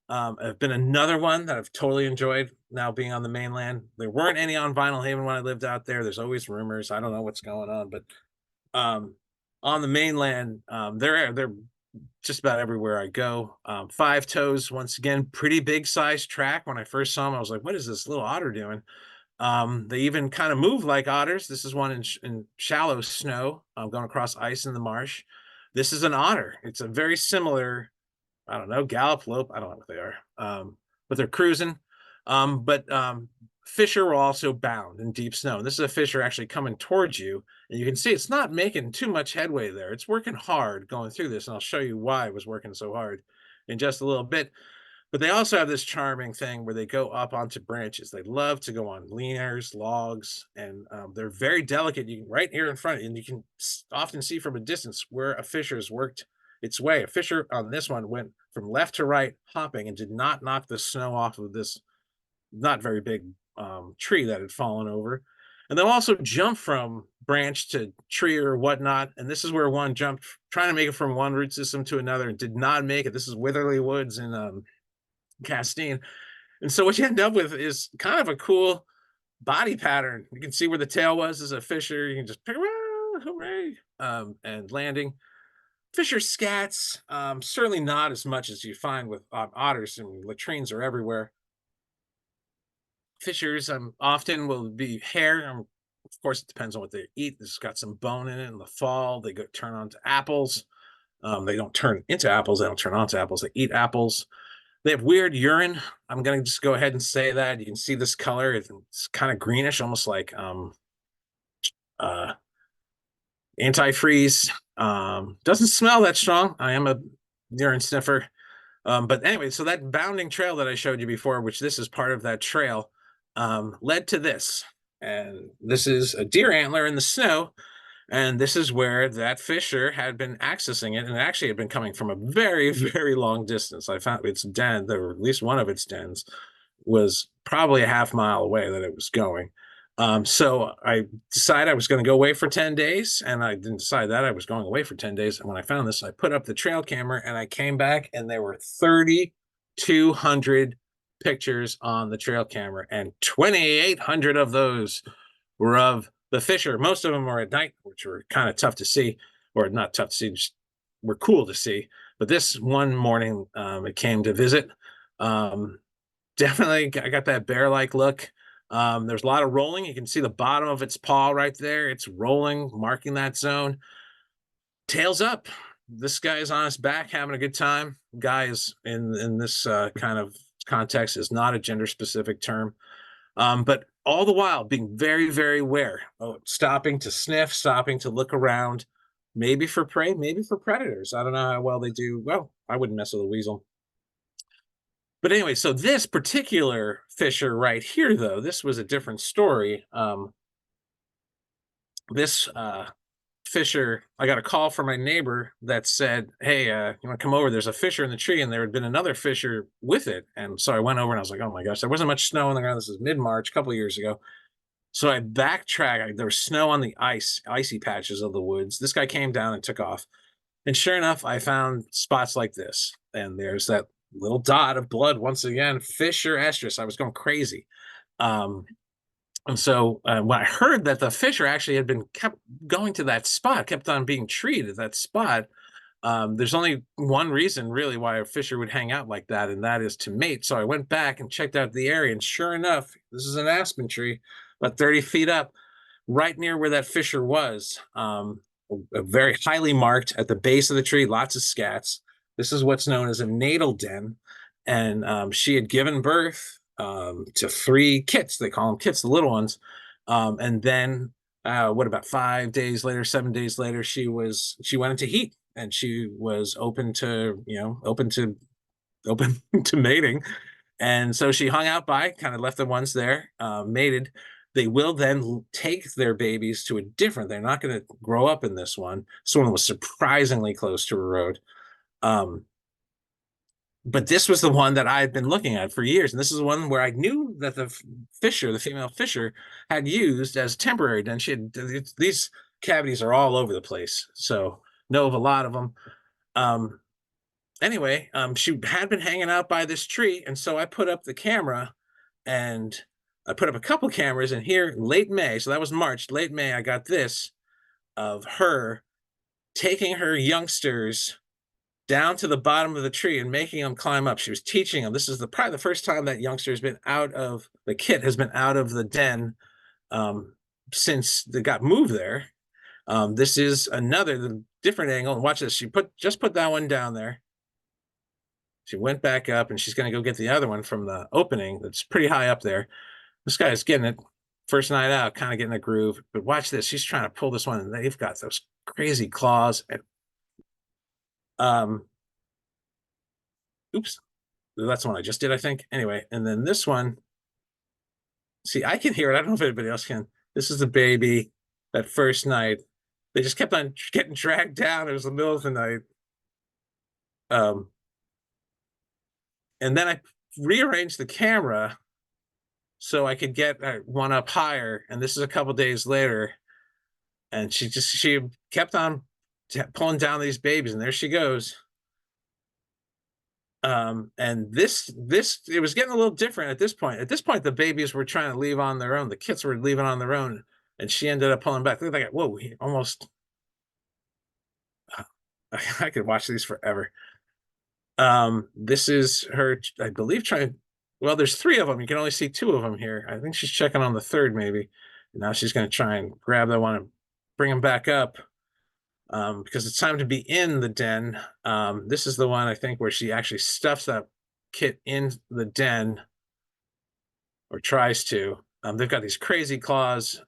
have been another one that I've totally enjoyed now being on the mainland. There weren't any on Vinyl Haven when I lived out there. There's always rumors. I don't know what's going on, but on the mainland, they're just about everywhere I go. Five toes, once again, pretty big size track. When I first saw them, I was like, what is this little otter doing? They even kind of move like otters. This is one in shallow snow, going across ice in the marsh. This is an otter. It's a very similar, I don't know, gallop, lope. I don't know what they are, but they're cruising. But Fisher were also bound in deep snow. And this is a fisher actually coming towards you. And you can see it's not making too much headway there. It's working hard going through this. And I'll show you why it was working so hard in just a little bit. But they also have this charming thing where they go up onto branches. They love to go on leaners, logs, and they're very delicate. You can right here in front, and you can often see from a distance where a fisher has worked its way. A fisher on this one went from left to right, hopping, and did not knock the snow off of this not very big tree that had fallen over. And they'll also jump from branch to tree or whatnot. And this is where one jumped, trying to make it from one root system to another, and did not make it. This is Witherley Woods in Castine. And so what you end up with is kind of a cool body pattern. You can see where the tail was as a fisher. You can just pick, hooray, and landing. Fisher scats, certainly not as much as you find with otters, and latrines are everywhere. Fishers often will be hair. Of course, it depends on what they eat. This has got some bone in it. In the fall, they turn onto apples. They don't turn into apples. They don't turn onto apples. They eat apples. They have weird urine. I'm going to just go ahead and say that. You can see this color. It's kind of greenish, almost like antifreeze. Doesn't smell that strong. I am a urine sniffer. But anyway, so that bounding trail that I showed you before, which this is part of that trail, led to this. And this is a deer antler in the snow. And this is where that fisher had been accessing it. And it actually had been coming from a very, very long distance. I found its den, or at least one of its dens, was probably a half-mile away that it was going. So I decided I was going to go away for 10 days, and I didn't decide that. I was going away for 10 days. And when I found this, I put up the trail camera and I came back, and there were 3,200 pictures on the trail camera, and 2,800 of those were of the fisher. Most of them were at night, which were kind of tough to see, or not tough to see, just were cool to see. But this one morning, it came to visit. Definitely, I got that bear-like look. There's a lot of rolling. You can see the bottom of its paw right there. It's rolling, marking that zone. Tails up. This guy is on his back, having a good time. Guy is in this kind of context is not a gender-specific term, but all the while being very, very aware. Stopping to sniff, stopping to look around, maybe for prey, maybe for predators. I don't know how well they do. Well, I wouldn't mess with a weasel. But anyway, so this particular fisher right here, though, this was a different story. This fisher, I got a call from my neighbor that said, hey, you want to come over? There's a fisher in the tree, and there had been another fisher with it. And so I went over and I was like, oh my gosh, there wasn't much snow on the ground. This is mid-March, a couple of years ago. So I backtracked. There was snow on the icy patches of the woods. This guy came down and took off. And sure enough, I found spots like this. And there's that little dot of blood once again. Fisher estrus. I was going crazy. And so when I heard that the fisher actually had been kept going to that spot, kept on being treated at that spot, there's only one reason really why a fisher would hang out like that, and that is to mate. So I went back and checked out the area, and sure enough, this is an aspen tree, about 30 feet up, right near where that fisher was. A very highly marked at the base of the tree, lots of scats. This is what's known as a natal den. And she had given birth to 3 kits. They call them kits, the little ones. And then what about 5 days later, 7 days later, she went into heat, and she was open to, open to mating. And so she hung out by, kind of left the ones there, mated. They will then take their babies to a different, they're not going to grow up in this one. This one was surprisingly close to a road. But this was the one that I had been looking at for years. And this is the one where I knew that the fisher, the female fisher, had used as temporary den. She had, these cavities are all over the place. So know of a lot of them. Anyway, she had been hanging out by this tree. And so I put up the camera, and I put up a couple cameras, and here late May, so that was March, late May, I got this of her taking her youngsters down to the bottom of the tree and making them climb up. She was teaching them. This is probably the first time that youngster has been out of, the kit has been out of the den since they got moved there. This is the different angle. And watch this. She just put that one down there. She went back up, and she's going to go get the other one from the opening that's pretty high up there. This guy's getting it. First night out, kind of getting a groove. But watch this. She's trying to pull this one, and they've got those crazy claws. And oops, that's the one I just did, I think. Anyway, and then this one, see, I can hear it. I don't know if anybody else can. This is the baby that first night. They just kept on getting dragged down. It was the middle of the night. And then I rearranged the camera so I could get one up higher. And this is a couple days later. And she kept on pulling down these babies, and there she goes. And this it was getting a little different at this point. At this point, the babies were trying to leave on their own. The kits were leaving on their own, and she ended up pulling back. Look at that. Whoa, almost. I could watch these forever. This is her, I believe, well, there's 3 of them. You can only see 2 of them here. I think she's checking on the 3rd, maybe. And now she's going to try and grab that one and bring him back up. Because it's time to be in the den. This is the one, I think, where she actually stuffs that kit in the den, or tries to. They've got these crazy claws,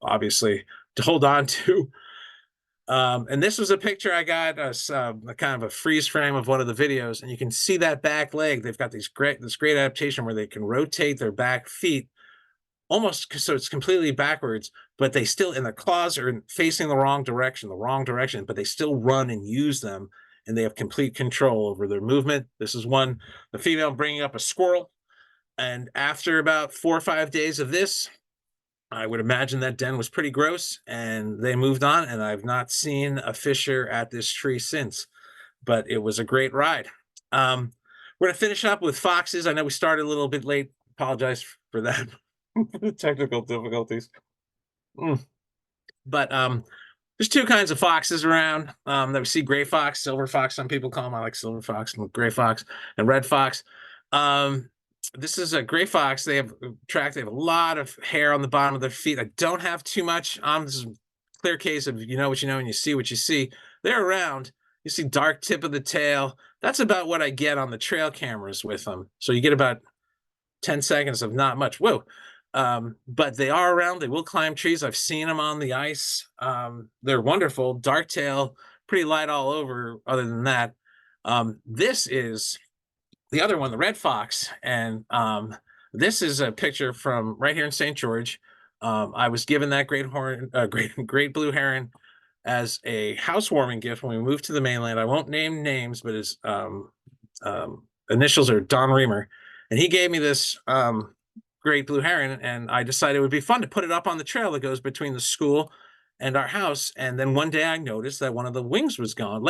obviously, to hold on to. And this was a picture I got, kind of a freeze frame of one of the videos, and you can see that back leg. They've got this great adaptation where they can rotate their back feet almost so it's completely backwards, but they still, and the claws are facing the wrong direction, but they still run and use them, and they have complete control over their movement. This is one, the female bringing up a squirrel. And after about 4 or 5 days of this, I would imagine that den was pretty gross, and they moved on, and I've not seen a fisher at this tree since, but it was a great ride. We're going to finish up with foxes. I know we started a little bit late. Apologize for that. Technical difficulties. But there's 2 kinds of foxes around that we see: gray fox, silver fox. Some people call them. I like silver fox, and gray fox, and red fox. This is a gray fox. They have a lot of hair on the bottom of their feet. I don't have too much. This is a clear case of you know what you know and you see what you see. They're around. You see dark tip of the tail. That's about what I get on the trail cameras with them. So you get about 10 seconds of not much. Whoa. But they are around. They will climb trees. I've seen them on the ice. They're wonderful. Dark tail, pretty light all over. Other than that, this is the other one, the red fox. And this is a picture from right here in St. George. I was given that great blue heron as a housewarming gift when we moved to the mainland. I won't name names, but his initials are Don Reamer, and he gave me this great blue heron, and I decided it would be fun to put it up on the trail that goes between the school and our house. And then one day I noticed that one of the legs was gone.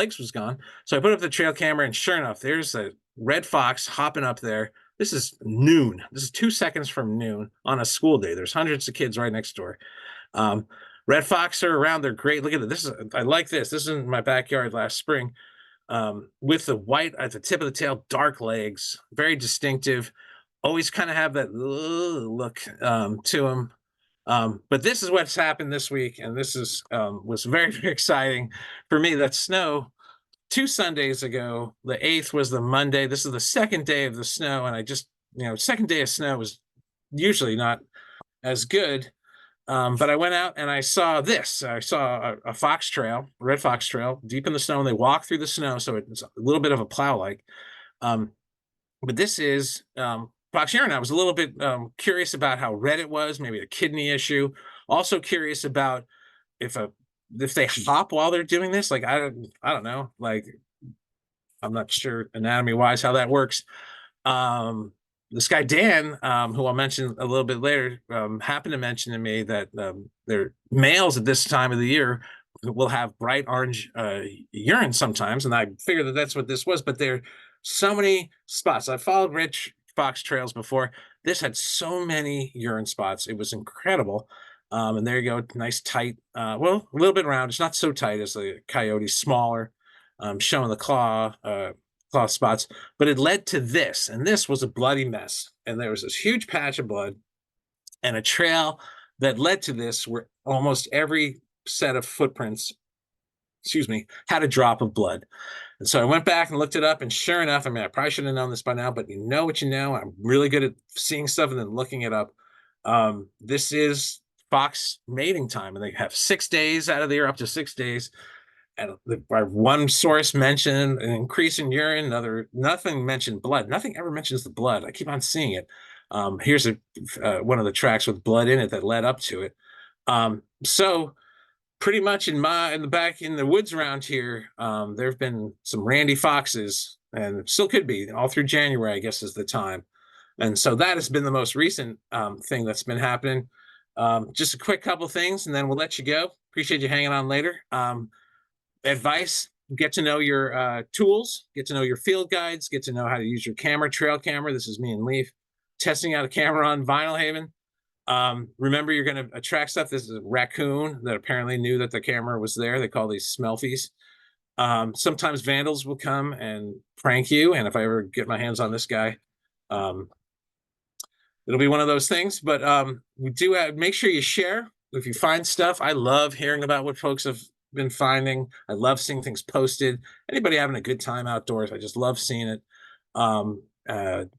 So I put up the trail camera, and sure enough, there's a red fox hopping up there. This is noon. This is 2 seconds from noon on a school day. There's hundreds of kids right next door. Red fox are around. They're great. Look at it. I like this. This is in my backyard last spring. With the white at the tip of the tail, dark legs, very distinctive. Always kind of have that look to them. But this is what's happened this week, and this is was very, very exciting for me. That snow 2 Sundays ago, the 8th was the Monday. This is the second day of the snow, and I just, second day of snow was usually not as good. But I went out and I saw this. I saw a fox trail, a red fox trail, deep in the snow, and they walk through the snow, so it's a little bit of a plow-like. But this is fox urine. I was a little bit curious about how red it was, maybe a kidney issue. Also curious about if they hop while they're doing this. Like I don't know. Like I'm not sure anatomy-wise how that works. This guy Dan, who I'll mention a little bit later, happened to mention to me that their males at this time of the year will have bright orange urine sometimes, and I figured that that's what this was. But there are so many spots. I've followed rich fox trails before. This had so many urine spots. It was incredible. And there you go, nice tight. Well, a little bit round. It's not so tight as the coyote, smaller, showing the claw spots, but it led to this, and this was a bloody mess. And there was this huge patch of blood and a trail that led to this where almost every set of footprints, had a drop of blood. And so I went back and looked it up, and sure enough, I mean, I probably should have known this by now, but you know what you know. I'm really good at seeing stuff and then looking it up. This is fox mating time, and they have 6 days out of the year, up to 6 days. And one source mentioned an increase in urine, nothing mentioned blood. Nothing ever mentions the blood. I keep on seeing it. Here's one of the tracks with blood in it that led up to it. So pretty much in the back in the woods around here, there have been some randy foxes, and still could be all through January, I guess, is the time. And so that has been the most recent thing that's been happening. Just a quick couple things, and then we'll let you go. Appreciate you hanging on later. Advice: get to know your tools, get to know your field guides, get to know how to use your camera, trail camera. This is me and Leaf testing out a camera on Vinyl Haven. Remember, you're going to attract stuff. This is a raccoon that apparently knew that the camera was there. They call these smelfies. Sometimes vandals will come and prank you, and if I ever get my hands on this guy, it'll be one of those things. But we do make sure you share if you find stuff. I love hearing about what folks have been finding. I love seeing things posted. Anybody having a good time outdoors, I just love seeing it.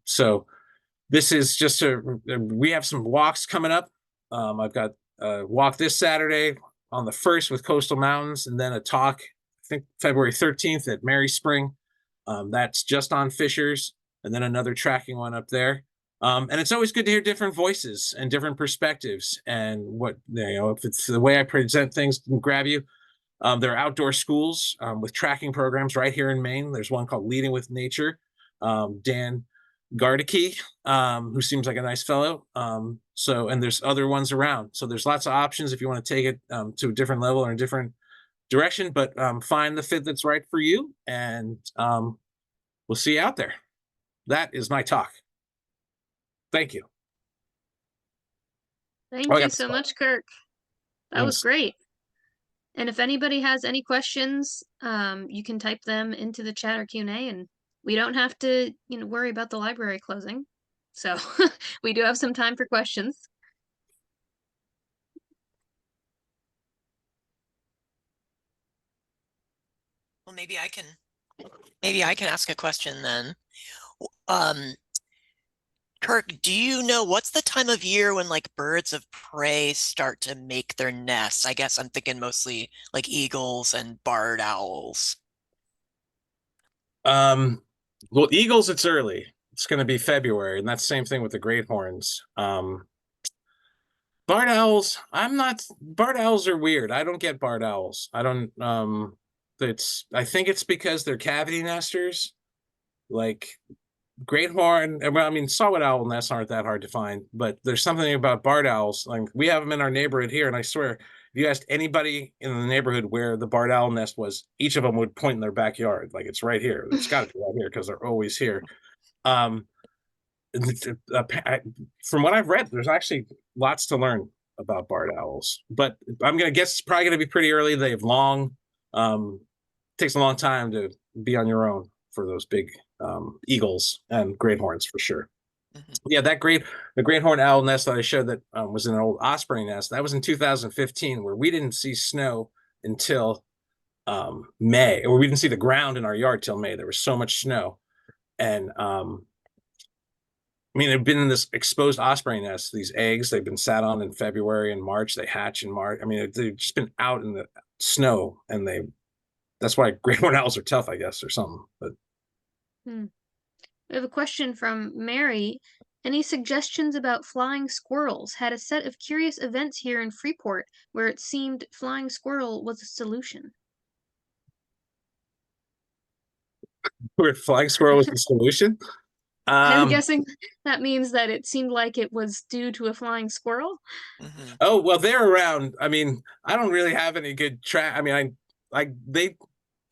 So this is just we have some walks coming up. I've got a walk this Saturday on the 1st with Coastal Mountains, and then a talk, I think February 13th at Mary Spring. That's just on fishers, and then another tracking one up there. And it's always good to hear different voices and different perspectives, and what, if it's the way I present things can grab you. There are outdoor schools with tracking programs right here in Maine. There's one called Leading with Nature. Dan Gardicke, who seems like a nice fellow. And there's other ones around. So there's lots of options if you want to take it to a different level or a different direction, but find the fit that's right for you, and we'll see you out there. That is my talk. Thank you. Thank you so much, Kirk. That was great. And if anybody has any questions, you can type them into the chat or Q&A, and we don't have to, worry about the library closing. So we do have some time for questions. Well, maybe I can ask a question then. Kirk, do you know what's the time of year when like birds of prey start to make their nests? I guess I'm thinking mostly like eagles and barred owls. Well, eagles, it's early. It's going to be February, and that's the same thing with the great horns. Barred owls, barred owls are weird. I don't get barred owls. I think it's because they're cavity nesters. Like great horn, well, I mean, saw-whet owl nests aren't that hard to find, but there's something about barred owls. Like we have them in our neighborhood here, and I swear, if you asked anybody in the neighborhood where the barred owl nest was, each of them would point in their backyard. Like it's right here. It's got to be right here because they're always here. from what I've read, there's actually lots to learn about barred owls, but I'm gonna guess it's probably gonna be pretty early. They have long, takes a long time to be on your own for those big eagles and great horns for sure. Mhm. Yeah, the great horned owl nest that I showed that was in an old osprey nest. That was in 2015, where we didn't see snow until May, or we didn't see the ground in our yard till May. There was so much snow, and I mean, they've been in this exposed osprey nest. These eggs they've been sat on in February and March. They hatch in March. I mean, they've just been out in the snow, and that's why great horned owls are tough, I guess, or something. But Hmm. We have a question from Mary. Any suggestions about flying squirrels? Had a set of curious events here in Freeport where it seemed flying squirrel was a solution. where flying squirrel was the solution. I'm Um, guessing that means that it seemed like it was due to a flying squirrel. Mhm. oh well, they're around. I mean, I don't really have any good track. I mean, they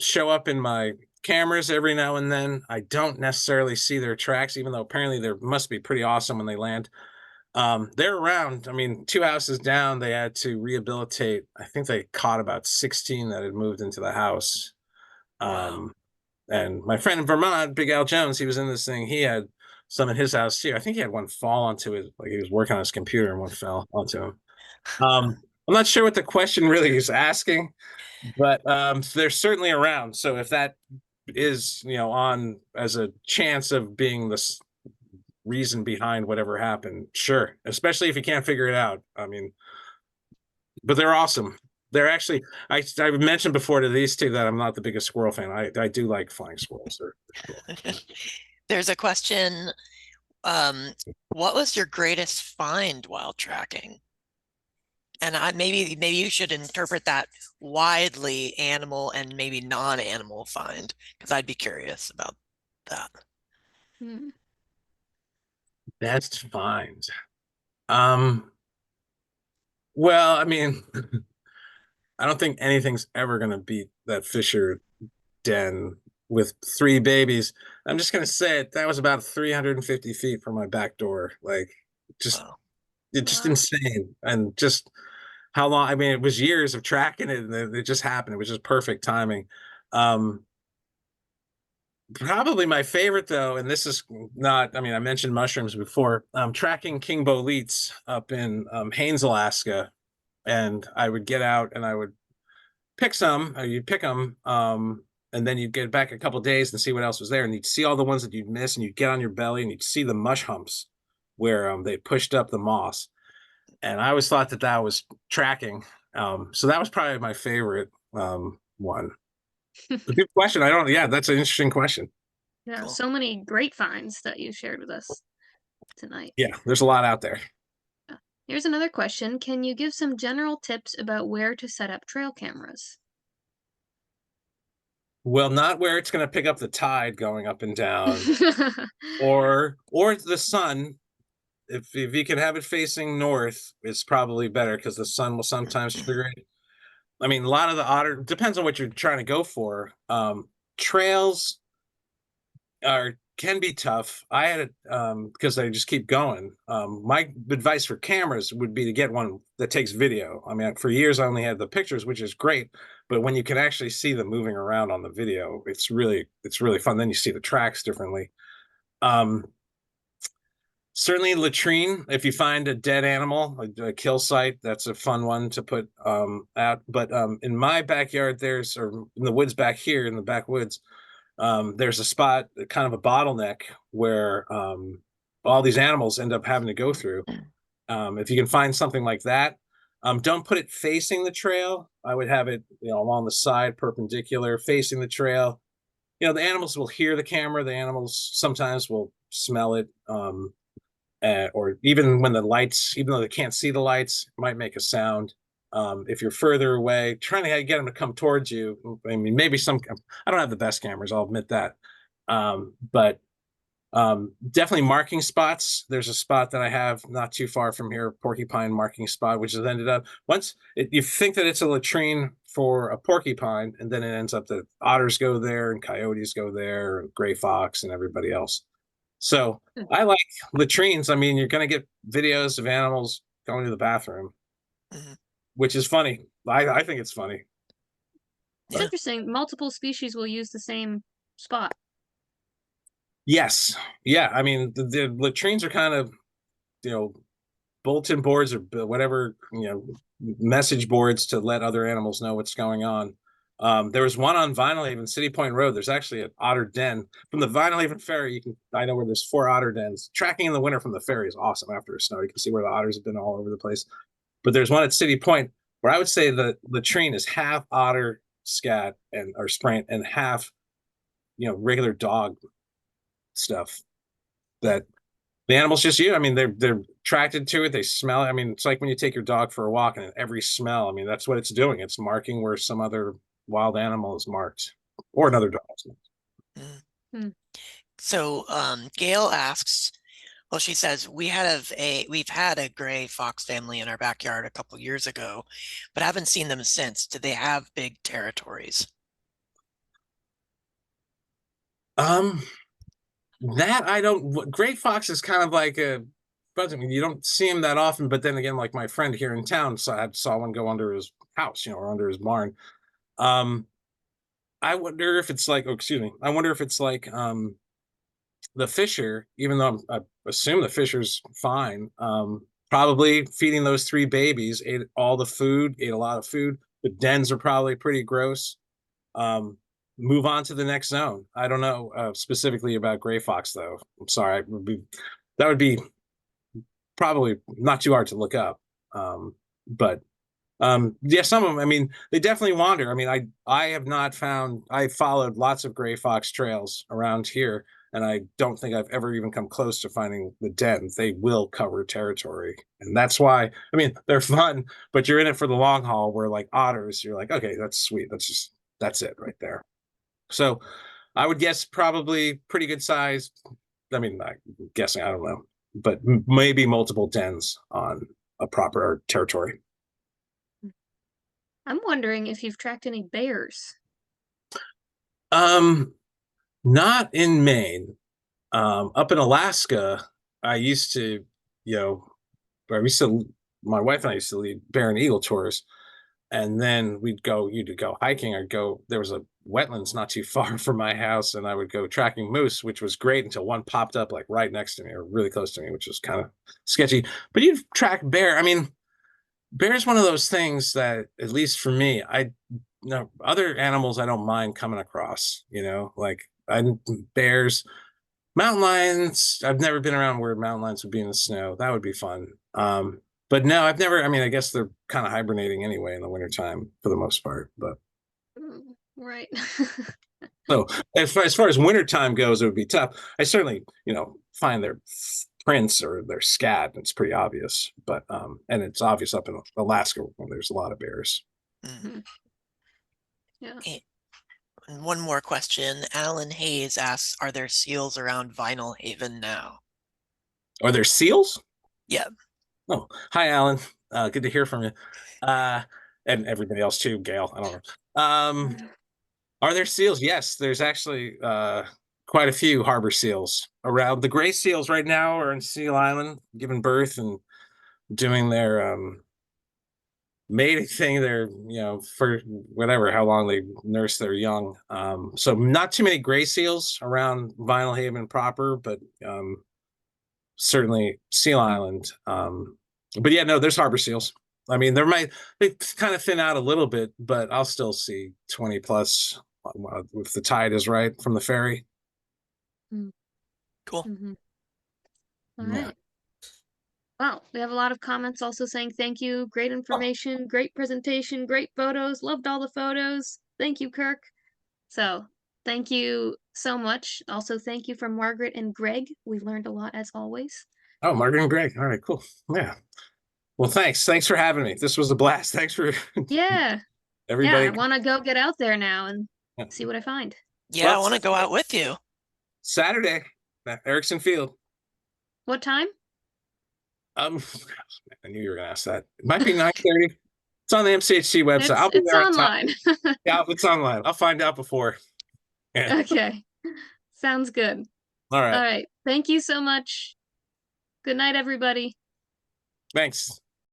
show up in my cameras every now and then. I don't necessarily see their tracks, even though apparently they must be pretty awesome when they land. They're around. I mean, two houses down, they had to rehabilitate. I think they caught about 16 that had moved into the house. Wow. And my friend in Vermont, Big Al Jones, he was in this thing. He had some in his house too. I think he had one fall onto it, like he was working on his computer and one fell onto him. I'm not sure what the question really is asking, but they're certainly around. So if that is, on as a chance of being the reason behind whatever happened, sure. Especially if you can't figure it out. I mean, but they're awesome. They're actually, I mentioned before to these two that I'm not the biggest squirrel fan. I do like flying squirrels. They're cool. There's a question. What was your greatest find while tracking? And maybe you should interpret that widely, animal and maybe non-animal find, because I'd be curious about that. Hmm. Best find. Um, well, I mean, I don't think anything's ever gonna beat that Fisher den with three babies. I'm just gonna say it. That was about 350 feet from my back door. Like, just Wow. it's just Wow. insane, and just how long. I mean, it was years of tracking it, and it just happened. It was just perfect timing. Um, Probably my favorite though, and this is not, I mean, I mentioned mushrooms before, tracking king boletes up in Haines, Alaska. And I would get out and I would pick some, or you'd pick them, and then you'd get back a couple days and see what else was there. And you'd see all the ones that you'd miss, and you'd get on your belly and you'd see the mush humps where they pushed up the moss. And I always thought that that was tracking. So that was probably my favorite one. Good question. Yeah, that's an interesting question. Yeah, Cool. so many great finds that you shared with us tonight. Yeah, there's a lot out there. Here's another question. Can you give some general tips about where to set up trail cameras? Well, not where it's going to pick up the tide going up and down, or the sun. If you can have it facing north, it's probably better because the sun will sometimes trigger it. I mean, a lot of the otter depends on what you're trying to go for. Trails can be tough. I had it because they just keep going. My advice for cameras would be to get one that takes video. I mean, for years I only had the pictures, which is great, but when you can actually see them moving around on the video, it's really fun. Then you see the tracks differently. Um, Certainly latrine. If you find a dead animal, a kill site, that's a fun one to put out. But in my backyard, or in the woods back here in the backwoods, there's a spot, kind of a bottleneck, where all these animals end up having to go through. If you can find something like that, don't put it facing the trail. I would have it, along the side, perpendicular, facing the trail. The animals will hear the camera. The animals sometimes will smell it, or even when the lights, even though they can't see the lights, might make a sound. If you're further away, trying to get them to come towards you. I mean, maybe I don't have the best cameras, I'll admit that. But definitely marking spots. There's a spot that I have not too far from here, porcupine marking spot, which has ended up, you think that it's a latrine for a porcupine, and then it ends up that otters go there and coyotes go there, and gray fox and everybody else. So I like latrines. I mean, you're going to get videos of animals going to the bathroom, which is funny. I think it's funny. It's interesting. Multiple species will use the same spot. Yes. Yeah. I mean, the latrines are kind of, bulletin boards or whatever, message boards to let other animals know what's going on. There was one on Vinyl Haven, City Point Road. There's actually an otter den from the Vinyl Haven ferry. I know where there's 4 otter dens. Tracking in the winter from the ferry is awesome after a snow. You can see where the otters have been all over the place. But there's one at City Point where I would say the latrine is half otter scat or spraint and half, regular dog stuff that the animals just I mean, they're attracted to it. They smell it. I mean, it's like when you take your dog for a walk and every smell, I mean, that's what it's doing. It's marking where some other wild animal is marked or another dog. So Gail asks, well, she says, we've had a gray fox family in our backyard a couple years ago, but haven't seen them since. Do they have big territories? That I don't. Gray fox is kind of like but I mean, you don't see him that often. But then again, like my friend here in town, I saw one go under his house, or under his barn. I wonder if it's like, excuse me, I wonder if it's like the fisher, even though I assume the fisher's fine. Probably feeding those 3 babies, ate all the food, ate a lot of food. The dens are probably pretty gross. Move on to the next zone. I don't know specifically about gray fox, though. I'm sorry. That would be probably not too hard to look up. But yeah, some of them, I mean, they definitely wander. I mean, I have not found, I followed lots of gray fox trails around here, and I don't think I've ever even come close to finding the den. They will cover territory. And that's why, I mean, they're fun, but you're in it for the long haul, where like otters, you're like, okay, that's sweet. That's it right there. So I would guess probably pretty good size. I mean, I'm guessing, I don't know, but maybe multiple dens on a proper territory. I'm wondering if you've tracked any bears. Not in Maine. Up in Alaska, I used to, my wife and I used to lead bear and eagle tours. And then you'd go hiking. There was a wetlands not too far from my house, and I would go tracking moose, which was great until one popped up like right next to me or really close to me, which was kind of sketchy. But you'd track bear. I mean, bear is one of those things that, at least for me, other animals I don't mind coming across, like bears, mountain lions. I've never been around where mountain lions would be in the snow. That would be fun. But no, I've never, I mean, I guess they're kind of hibernating anyway in the wintertime for the most part, but. Right. So as far as wintertime goes, it would be tough. I certainly, find their prints or their scat. It's pretty obvious, but, and it's obvious up in Alaska when there's a lot of bears. Yeah. And one more question. Alan Hayes asks, are there seals around Vinyl Haven now? Are there seals? Yeah. Oh, hi, Alan. Good to hear from you. And everybody else too, Gail. I don't know. Are there seals? Yes, there's actually quite a few harbor seals around. The gray seals right now are in Seal Island, giving birth and doing their mating thing. They're, for whatever, how long they nurse their young. So not too many gray seals around Vinyl Haven proper, but certainly Seal Island. But yeah, no, there's harbor seals. I mean, they kind of thin out a little bit, but I'll still see 20 plus if the tide is right from the ferry. Cool. All right. Wow, we have a lot of comments also saying thank you, great information, great presentation, great photos, loved all the photos. Thank you, Kirk. So thank you so much. Also, thank you from Margaret and Greg. We learned a lot as always. Oh, Margaret and Greg. All right, cool. Yeah. Well, thanks. Thanks for having me. This was a blast. Thanks for Yeah. everybody. Yeah, I want to go get out there now and see what I find. Yeah, well, I want to go out with you. Saturday at Erickson Field. What time? I knew you were gonna ask that. It might be 9:30. It's on the MCHC website. It's online. Yeah, it's online. I'll find out before. Yeah. Okay. Sounds good. All All right. right. Thank you so much. Good night, everybody. Thanks.